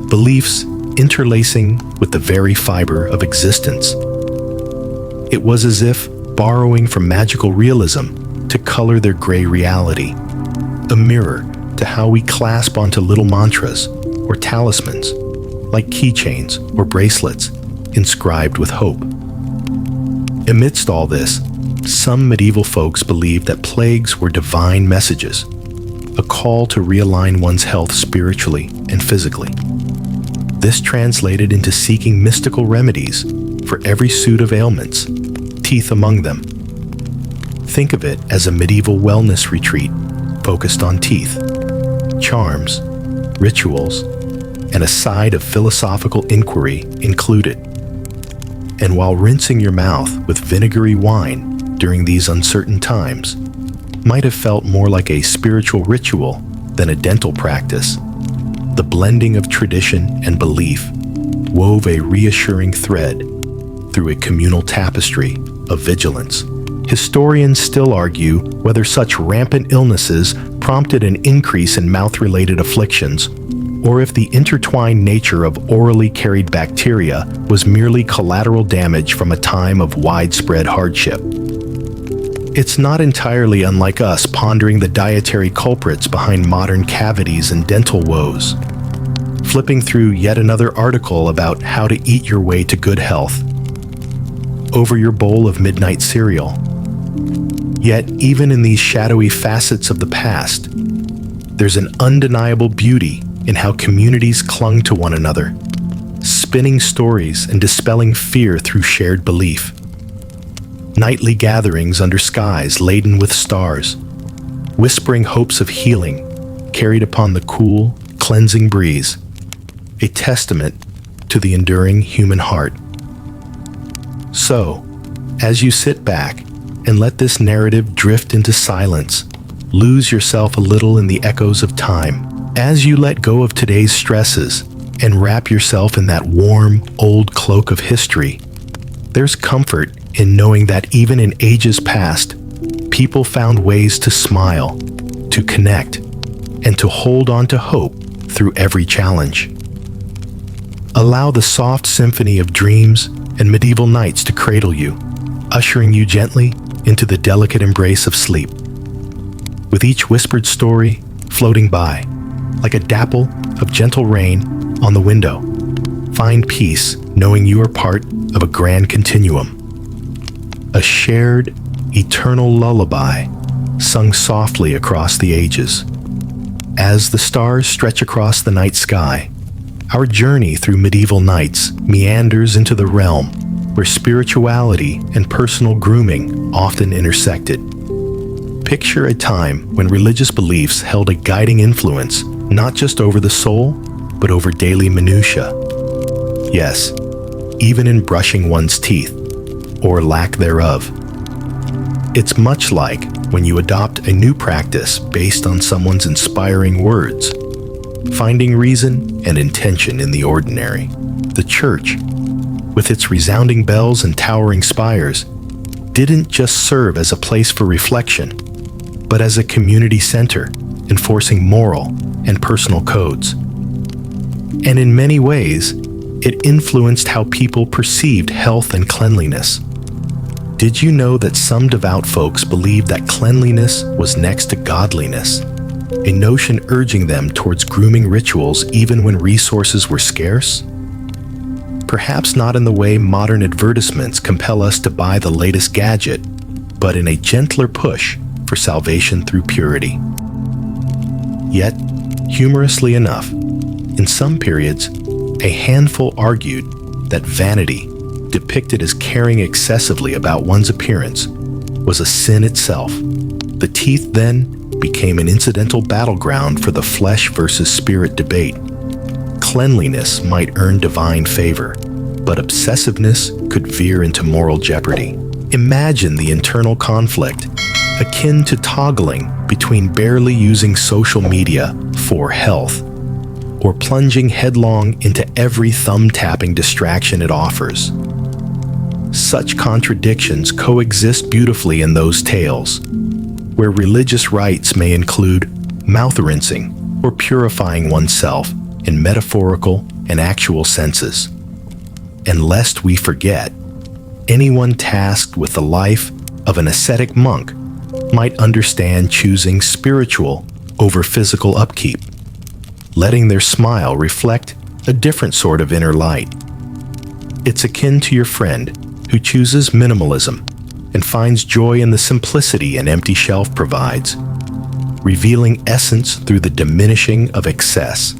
Beliefs interlacing with the very fiber of existence. It was as if borrowing from magical realism to color their gray reality, a mirror to how we clasp onto little mantras or talismans, like keychains or bracelets inscribed with hope. Amidst all this, some medieval folks believed that plagues were divine messages, a call to realign one's health spiritually and physically. This translated into seeking mystical remedies for every suit of ailments, teeth among them. Think of it as a medieval wellness retreat focused on teeth, charms, rituals, and a side of philosophical inquiry included. And while rinsing your mouth with vinegary wine during these uncertain times might have felt more like a spiritual ritual than a dental practice, the blending of tradition and belief wove a reassuring thread through a communal tapestry of vigilance. Historians still argue whether such rampant illnesses prompted an increase in mouth-related afflictions, or if the intertwined nature of orally carried bacteria was merely collateral damage from a time of widespread hardship. It's not entirely unlike us pondering the dietary culprits behind modern cavities and dental woes, flipping through yet another article about how to eat your way to good health over your bowl of midnight cereal. Yet, even in these shadowy facets of the past, there's an undeniable beauty in how communities clung to one another, spinning stories and dispelling fear through shared belief. Nightly gatherings under skies laden with stars, whispering hopes of healing carried upon the cool, cleansing breeze, a testament to the enduring human heart. So, as you sit back and let this narrative drift into silence, lose yourself a little in the echoes of time. As you let go of today's stresses and wrap yourself in that warm, old cloak of history, there's comfort in knowing that even in ages past, people found ways to smile, to connect, and to hold on to hope through every challenge. Allow the soft symphony of dreams and medieval nights to cradle you, ushering you gently into the delicate embrace of sleep. With each whispered story floating by, like a dapple of gentle rain on the window, find peace knowing you are part of a grand continuum. A shared, eternal lullaby sung softly across the ages. As the stars stretch across the night sky, our journey through medieval nights meanders into the realm where spirituality and personal grooming often intersected. Picture a time when religious beliefs held a guiding influence not just over the soul, but over daily minutiae. Yes, even in brushing one's teeth, or lack thereof. It's much like when you adopt a new practice based on someone's inspiring words, finding reason and intention in the ordinary. The church, with its resounding bells and towering spires, didn't just serve as a place for reflection, but as a community center, enforcing moral and personal codes. And in many ways, it influenced how people perceived health and cleanliness. Did you know that some devout folks believed that cleanliness was next to godliness, a notion urging them towards grooming rituals even when resources were scarce? Perhaps not in the way modern advertisements compel us to buy the latest gadget, but in a gentler push for salvation through purity. Yet, humorously enough, in some periods, a handful argued that vanity, depicted as caring excessively about one's appearance, was a sin itself. The teeth then became an incidental battleground for the flesh versus spirit debate. Cleanliness might earn divine favor, but obsessiveness could veer into moral jeopardy. Imagine the internal conflict, akin to toggling between barely using social media for health or plunging headlong into every thumb-tapping distraction it offers. Such contradictions coexist beautifully in those tales, where religious rites may include mouth rinsing or purifying oneself in metaphorical and actual senses. And lest we forget, anyone tasked with the life of an ascetic monk might understand choosing spiritual over physical upkeep, letting their smile reflect a different sort of inner light. It's akin to your friend who chooses minimalism and finds joy in the simplicity an empty shelf provides, revealing essence through the diminishing of excess.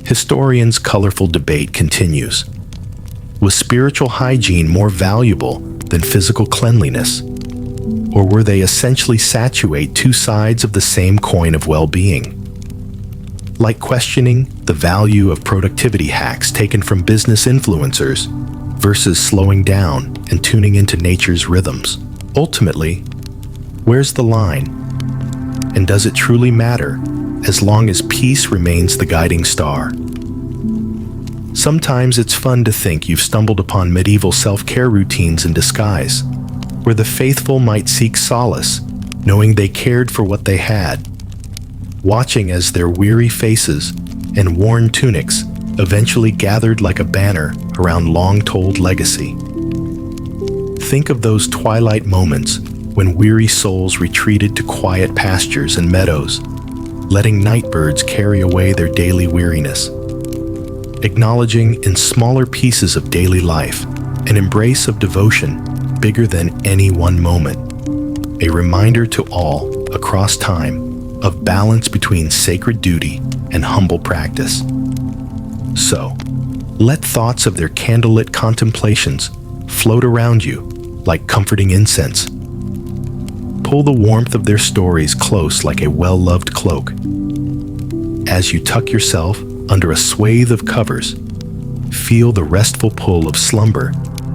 Historians' colorful debate continues. Was spiritual hygiene more valuable than physical cleanliness? Or were they essentially saturate two sides of the same coin of well-being? Like questioning the value of productivity hacks taken from business influencers versus slowing down and tuning into nature's rhythms. Ultimately, where's the line? And does it truly matter as long as peace remains the guiding star? Sometimes it's fun to think you've stumbled upon medieval self-care routines in disguise, where the faithful might seek solace, knowing they cared for what they had, watching as their weary faces and worn tunics eventually gathered like a banner around long-told legacy. Think of those twilight moments when weary souls retreated to quiet pastures and meadows, letting night birds carry away their daily weariness. Acknowledging in smaller pieces of daily life an embrace of devotion bigger than any one moment, a reminder to all across time of balance between sacred duty and humble practice. So, let thoughts of their candlelit contemplations float around you like comforting incense. Pull the warmth of their stories close like a well-loved cloak. As you tuck yourself under a swathe of covers, feel the restful pull of slumber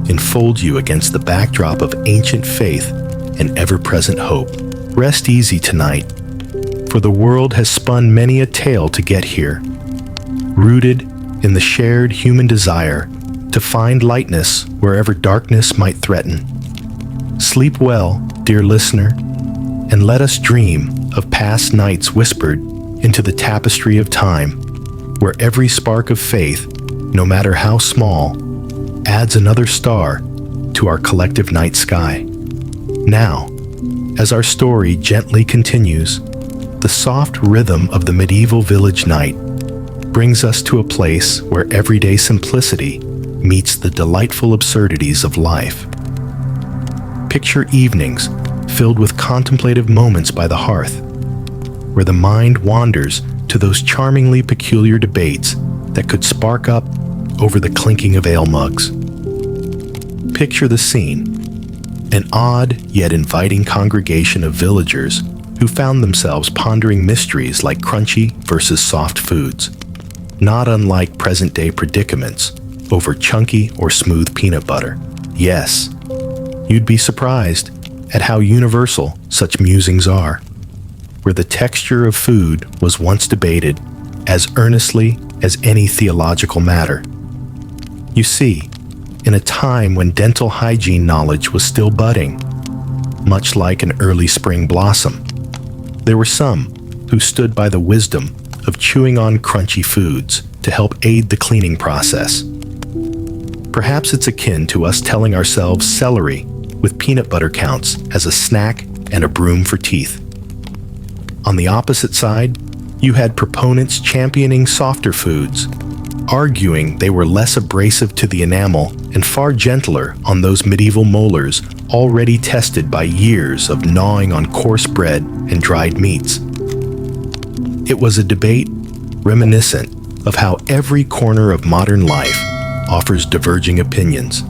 enfold you against the backdrop of ancient faith and ever-present hope. Rest easy tonight, for the world has spun many a tale to get here, rooted in the shared human desire to find lightness wherever darkness might threaten. Sleep well, dear listener, and let us dream of past nights whispered into the tapestry of time, where every spark of faith, no matter how small, adds another star to our collective night sky. Now, as our story gently continues, the soft rhythm of the medieval village night brings us to a place where everyday simplicity meets the delightful absurdities of life. Picture evenings filled with contemplative moments by the hearth, where the mind wanders to those charmingly peculiar debates that could spark up over the clinking of ale mugs. Picture the scene, an odd yet inviting congregation of villagers who found themselves pondering mysteries like crunchy versus soft foods, not unlike present-day predicaments over chunky or smooth peanut butter. Yes, you'd be surprised at how universal such musings are, where the texture of food was once debated as earnestly as any theological matter. You see, in a time when dental hygiene knowledge was still budding, much like an early spring blossom, there were some who stood by the wisdom of chewing on crunchy foods to help aid the cleaning process. Perhaps it's akin to us telling ourselves celery with peanut butter counts as a snack and a broom for teeth. On the opposite side, you had proponents championing softer foods, arguing they were less abrasive to the enamel and far gentler on those medieval molars already tested by years of gnawing on coarse bread and dried meats. It was a debate reminiscent of how every corner of modern life offers diverging opinions,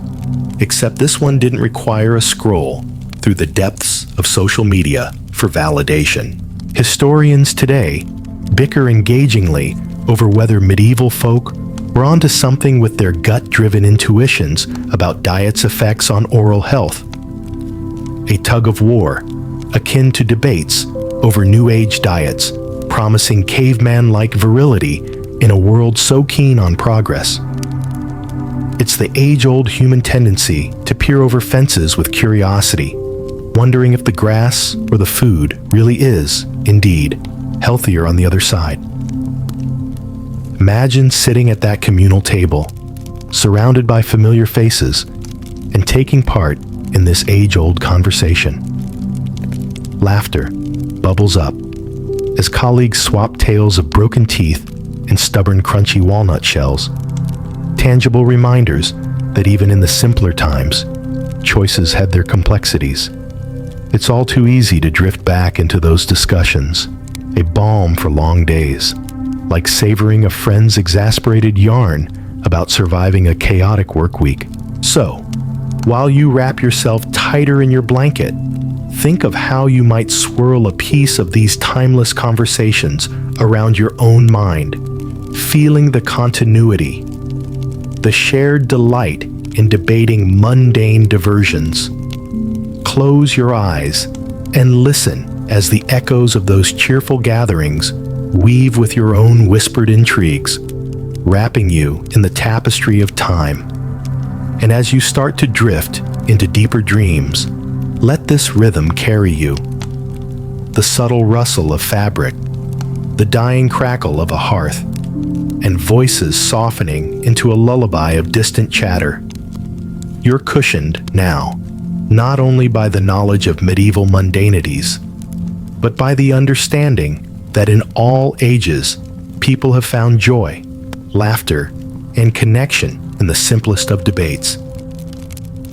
except this one didn't require a scroll through the depths of social media for validation. Historians today bicker engagingly over whether medieval folk were onto something with their gut-driven intuitions about diet's effects on oral health. A tug of war, akin to debates over New Age diets, promising caveman-like virility in a world so keen on progress. It's the age-old human tendency to peer over fences with curiosity, wondering if the grass or the food really is, indeed, healthier on the other side. Imagine sitting at that communal table, surrounded by familiar faces, and taking part in this age-old conversation. Laughter bubbles up as colleagues swap tales of broken teeth and stubborn crunchy walnut shells, tangible reminders that even in the simpler times, choices had their complexities. It's all too easy to drift back into those discussions, a balm for long days, like savoring a friend's exasperated yarn about surviving a chaotic work week. So, while you wrap yourself tighter in your blanket, think of how you might swirl a piece of these timeless conversations around your own mind, feeling the continuity, the shared delight in debating mundane diversions. Close your eyes and listen as the echoes of those cheerful gatherings weave with your own whispered intrigues, wrapping you in the tapestry of time. And as you start to drift into deeper dreams, let this rhythm carry you. The subtle rustle of fabric, the dying crackle of a hearth, and voices softening into a lullaby of distant chatter. You're cushioned now, not only by the knowledge of medieval mundanities, but by the understanding that in all ages, people have found joy, laughter, and connection in the simplest of debates.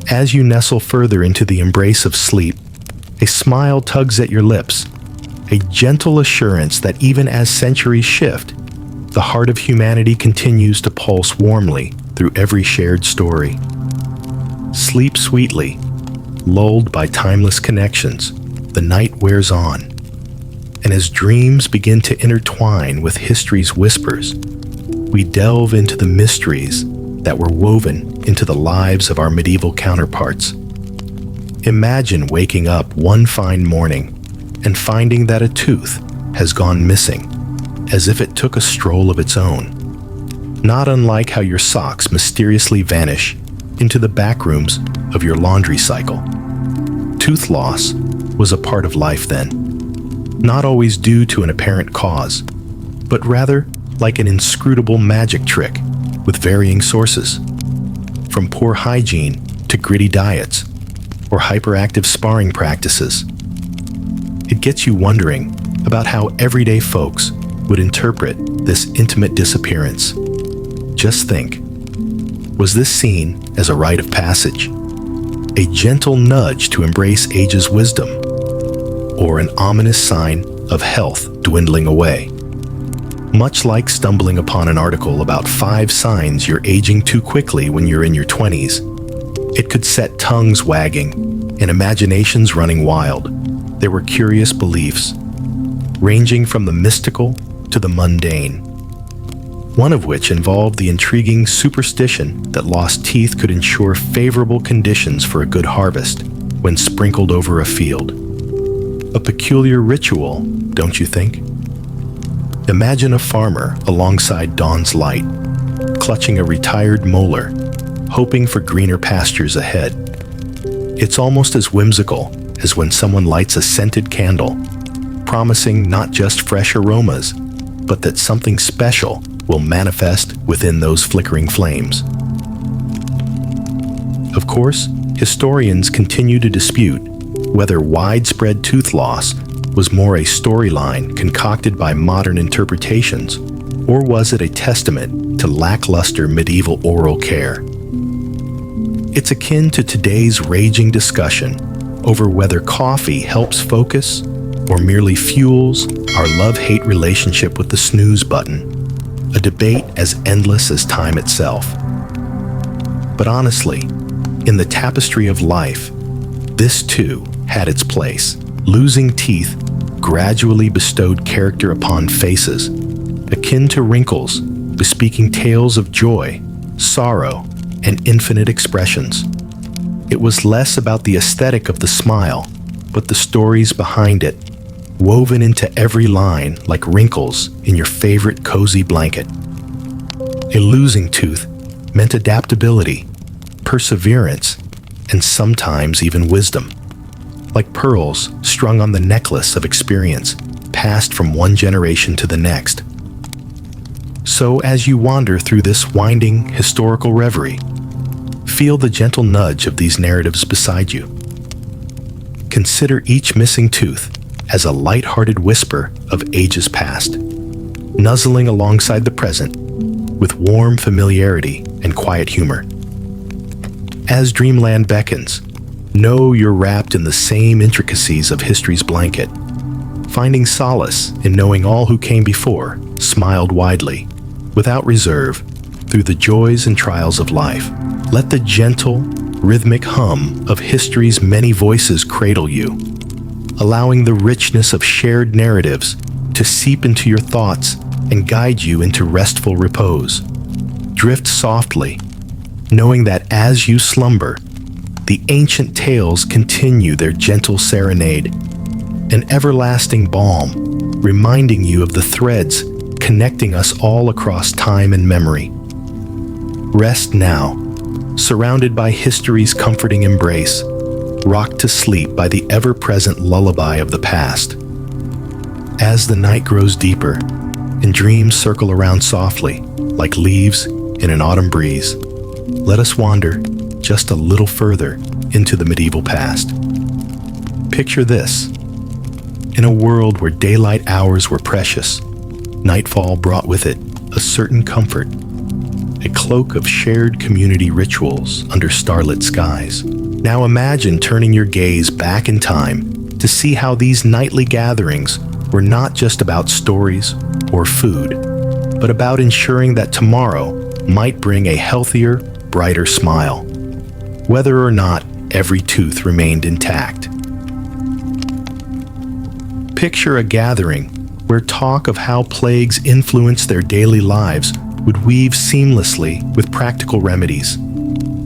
As you nestle further into the embrace of sleep, a smile tugs at your lips, a gentle assurance that even as centuries shift, the heart of humanity continues to pulse warmly through every shared story. Sleep sweetly, lulled by timeless connections, the night wears on. And as dreams begin to intertwine with history's whispers, we delve into the mysteries that were woven into the lives of our medieval counterparts. Imagine waking up one fine morning and finding that a tooth has gone missing, as if it took a stroll of its own. Not unlike how your socks mysteriously vanish into the back rooms of your laundry cycle. Tooth loss was a part of life then, not always due to an apparent cause, but rather like an inscrutable magic trick with varying sources, from poor hygiene to gritty diets or hyperactive sparring practices. It gets you wondering about how everyday folks would interpret this intimate disappearance. Just think, was this seen as a rite of passage, a gentle nudge to embrace age's wisdom, or an ominous sign of health dwindling away? Much like stumbling upon an article about 5 signs you're aging too quickly when you're in your 20s, it could set tongues wagging and imaginations running wild. There were curious beliefs, ranging from the mystical to the mundane, one of which involved the intriguing superstition that lost teeth could ensure favorable conditions for a good harvest when sprinkled over a field. A peculiar ritual, don't you think? Imagine a farmer alongside dawn's light, clutching a retired molar, hoping for greener pastures ahead. It's almost as whimsical as when someone lights a scented candle, promising not just fresh aromas, but that something special will manifest within those flickering flames. Of course, historians continue to dispute whether widespread tooth loss was more a storyline concocted by modern interpretations, or was it a testament to lackluster medieval oral care. It's akin to today's raging discussion over whether coffee helps focus or merely fuels our love-hate relationship with the snooze button, a debate as endless as time itself. But honestly, in the tapestry of life, this too had its place. Losing teeth gradually bestowed character upon faces, akin to wrinkles, bespeaking tales of joy, sorrow, and infinite expressions. It was less about the aesthetic of the smile, but the stories behind it, woven into every line like wrinkles in your favorite cozy blanket. A losing tooth meant adaptability, perseverance, and sometimes even wisdom, like pearls strung on the necklace of experience, passed from one generation to the next. So as you wander through this winding historical reverie, feel the gentle nudge of these narratives beside you. Consider each missing tooth as a light-hearted whisper of ages past, nuzzling alongside the present with warm familiarity and quiet humor. As dreamland beckons, know you're wrapped in the same intricacies of history's blanket, finding solace in knowing all who came before smiled widely, without reserve, through the joys and trials of life. Let the gentle, rhythmic hum of history's many voices cradle you, allowing the richness of shared narratives to seep into your thoughts and guide you into restful repose. Drift softly, knowing that as you slumber, the ancient tales continue their gentle serenade, an everlasting balm, reminding you of the threads connecting us all across time and memory. Rest now, surrounded by history's comforting embrace, rocked to sleep by the ever-present lullaby of the past. As the night grows deeper and dreams circle around softly, like leaves in an autumn breeze, let us wander just a little further into the medieval past. Picture this. In a world where daylight hours were precious, nightfall brought with it a certain comfort, a cloak of shared community rituals under starlit skies. Now imagine turning your gaze back in time to see how these nightly gatherings were not just about stories or food, but about ensuring that tomorrow might bring a healthier, brighter smile, whether or not every tooth remained intact. Picture a gathering where talk of how plagues influenced their daily lives would weave seamlessly with practical remedies,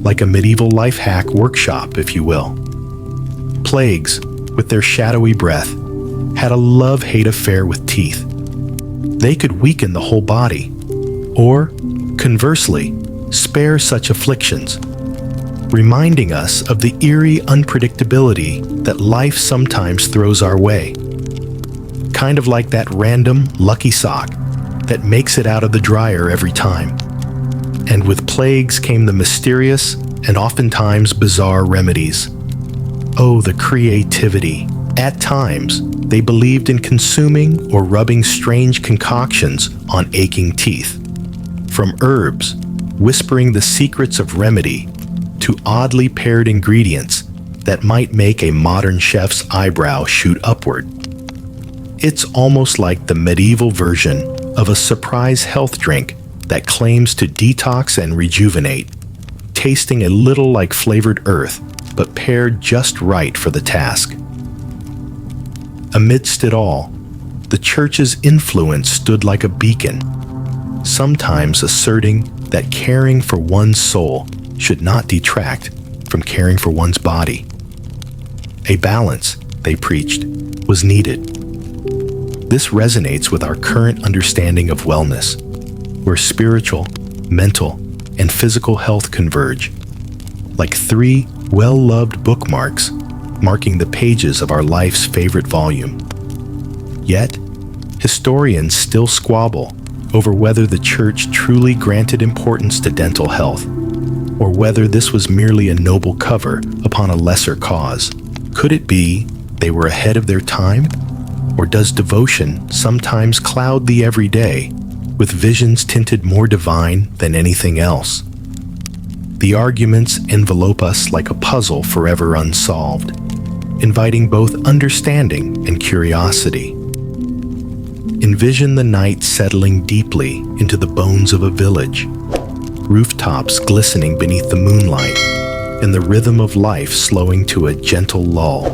like a medieval life hack workshop, if you will. Plagues, with their shadowy breath, had a love-hate affair with teeth. They could weaken the whole body, or, conversely, spare such afflictions, reminding us of the eerie unpredictability that life sometimes throws our way. Kind of like that random lucky sock that makes it out of the dryer every time. And with plagues came the mysterious and oftentimes bizarre remedies. Oh, the creativity. At times, they believed in consuming or rubbing strange concoctions on aching teeth. From herbs, whispering the secrets of remedy, to oddly paired ingredients that might make a modern chef's eyebrow shoot upward. It's almost like the medieval version of a surprise health drink that claims to detox and rejuvenate, tasting a little like flavored earth, but paired just right for the task. Amidst it all, the church's influence stood like a beacon, sometimes asserting that caring for one's soul should not detract from caring for one's body. A balance, they preached, was needed. This resonates with our current understanding of wellness, where spiritual, mental, and physical health converge, like three well-loved bookmarks marking the pages of our life's favorite volume. Yet, Historians still squabble over whether the church truly granted importance to dental health, or whether this was merely a noble cover upon a lesser cause. Could it be they were ahead of their time? Or does devotion sometimes cloud the everyday, with visions tinted more divine than anything else? The arguments envelope us like a puzzle forever unsolved, inviting both understanding and curiosity. Envision the night settling deeply into the bones of a village, rooftops glistening beneath the moonlight, and the rhythm of life slowing to a gentle lull.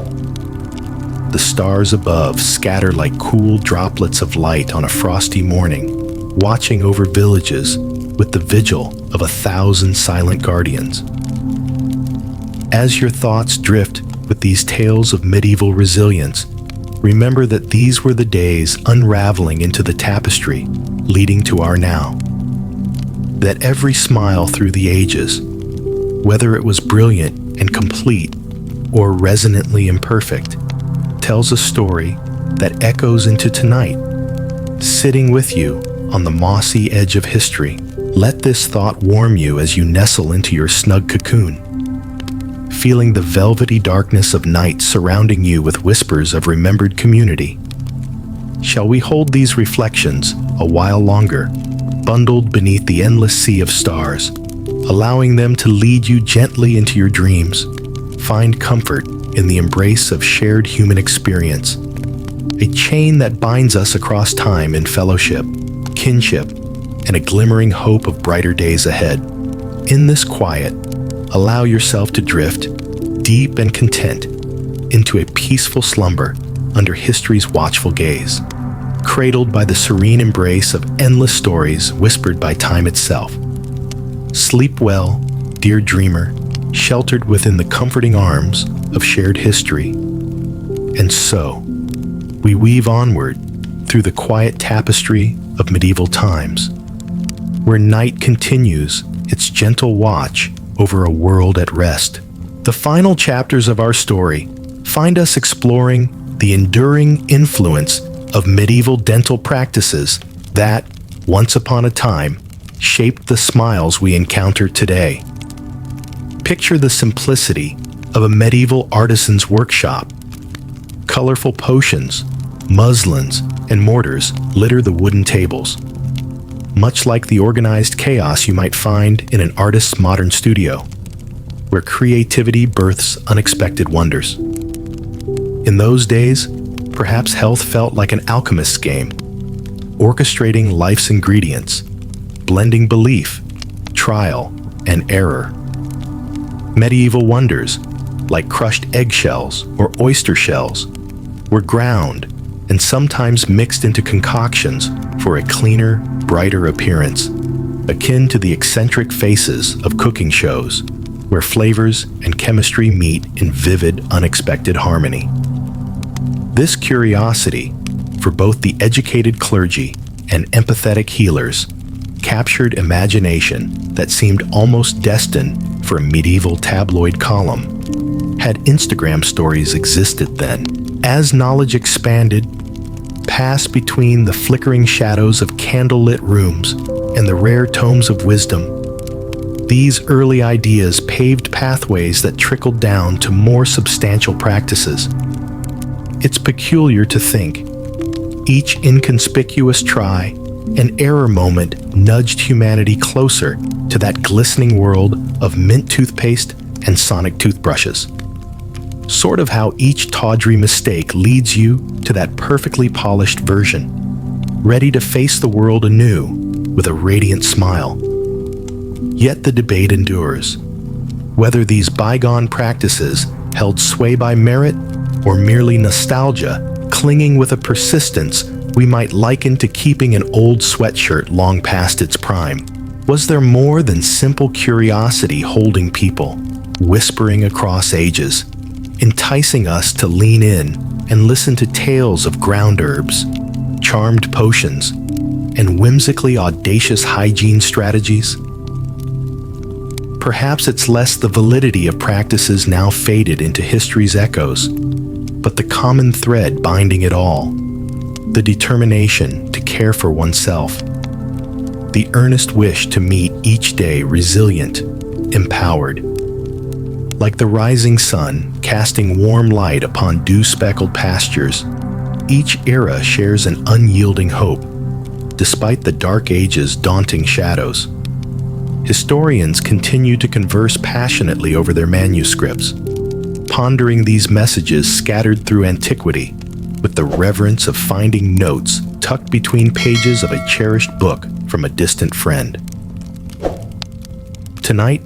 The stars above scatter like cool droplets of light on a frosty morning, watching over villages with the vigil of 1,000 silent guardians. As your thoughts drift with these tales of medieval resilience, remember that these were the days unraveling into the tapestry leading to our now. That every smile through the ages, whether it was brilliant and complete or resonantly imperfect, tells a story that echoes into tonight, sitting with you on the mossy edge of history. Let this thought warm you as you nestle into your snug cocoon, feeling the velvety darkness of night surrounding you with whispers of remembered community. Shall we hold these reflections a while longer, bundled beneath the endless sea of stars, allowing them to lead you gently into your dreams? Find comfort in the embrace of shared human experience, a chain that binds us across time in fellowship, kinship, and a glimmering hope of brighter days ahead. In this quiet, allow yourself to drift, deep and content, into a peaceful slumber under history's watchful gaze, cradled by the serene embrace of endless stories whispered by time itself. Sleep well, dear dreamer, sheltered within the comforting arms of shared history. And so, we weave onward through the quiet tapestry of medieval times, where night continues its gentle watch over a world at rest. The final chapters of our story find us exploring the enduring influence of medieval dental practices that, once upon a time, shaped the smiles we encounter today. Picture the simplicity of a medieval artisan's workshop. Colorful potions, muslins, and mortars litter the wooden tables, much like the organized chaos you might find in an artist's modern studio, where creativity births unexpected wonders. In those days, perhaps health felt like an alchemist's game, orchestrating life's ingredients, blending belief, trial, and error. Medieval wonders, like crushed eggshells or oyster shells, were ground and sometimes mixed into concoctions for a cleaner, brighter appearance, akin to the eccentric faces of cooking shows, where flavors and chemistry meet in vivid, unexpected harmony. This curiosity, for both the educated clergy and empathetic healers, captured imagination that seemed almost destined for a medieval tabloid column. Had Instagram stories existed then, as knowledge expanded, passed between the flickering shadows of candlelit rooms and the rare tomes of wisdom, these early ideas paved pathways that trickled down to more substantial practices. It's peculiar to think each inconspicuous try and error moment nudged humanity closer to that glistening world of mint toothpaste and sonic toothbrushes. Sort of how each tawdry mistake leads you to that perfectly polished version, ready to face the world anew with a radiant smile. Yet the debate endures, whether these bygone practices held sway by merit or merely nostalgia, clinging with a persistence we might liken to keeping an old sweatshirt long past its prime. Was there more than simple curiosity holding people, whispering across ages, enticing us to lean in and listen to tales of ground herbs, charmed potions, and whimsically audacious hygiene strategies? Perhaps it's less the validity of practices now faded into history's echoes, but the common thread binding it all, the determination to care for oneself, the earnest wish to meet each day resilient, empowered. Like the rising sun casting warm light upon dew-speckled pastures, each era shares an unyielding hope, despite the dark age's daunting shadows. Historians continue to converse passionately over their manuscripts, pondering these messages scattered through antiquity with the reverence of finding notes tucked between pages of a cherished book from a distant friend. Tonight,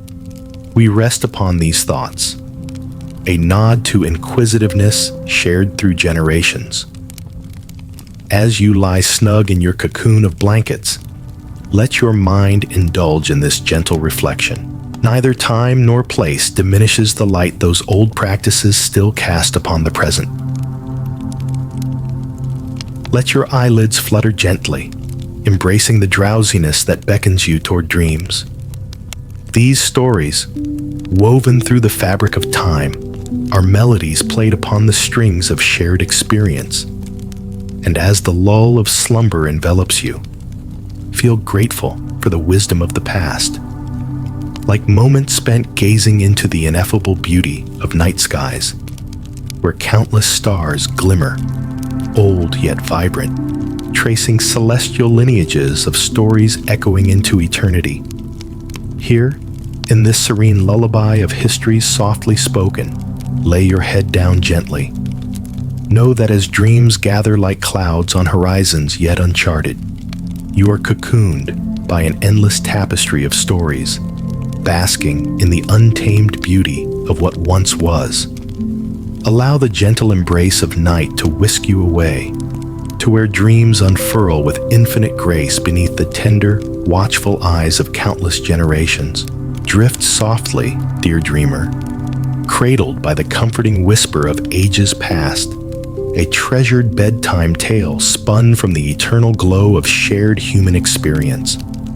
we rest upon these thoughts, a nod to inquisitiveness shared through generations. As you lie snug in your cocoon of blankets, let your mind indulge in this gentle reflection. Neither time nor place diminishes the light those old practices still cast upon the present. Let your eyelids flutter gently, embracing the drowsiness that beckons you toward dreams. These stories, woven through the fabric of time, are melodies played upon the strings of shared experience. And as the lull of slumber envelops you, feel grateful for the wisdom of the past, like moments spent gazing into the ineffable beauty of night skies, where countless stars glimmer, old yet vibrant, tracing celestial lineages of stories echoing into eternity. Here, in this serene lullaby of history softly spoken, lay your head down gently. Know that as dreams gather like clouds on horizons yet uncharted, you are cocooned by an endless tapestry of stories, basking in the untamed beauty of what once was. Allow the gentle embrace of night to whisk you away, to where dreams unfurl with infinite grace beneath the tender, watchful eyes of countless generations. Drift softly, dear dreamer, cradled by the comforting whisper of ages past, a treasured bedtime tale spun from the eternal glow of shared human experience.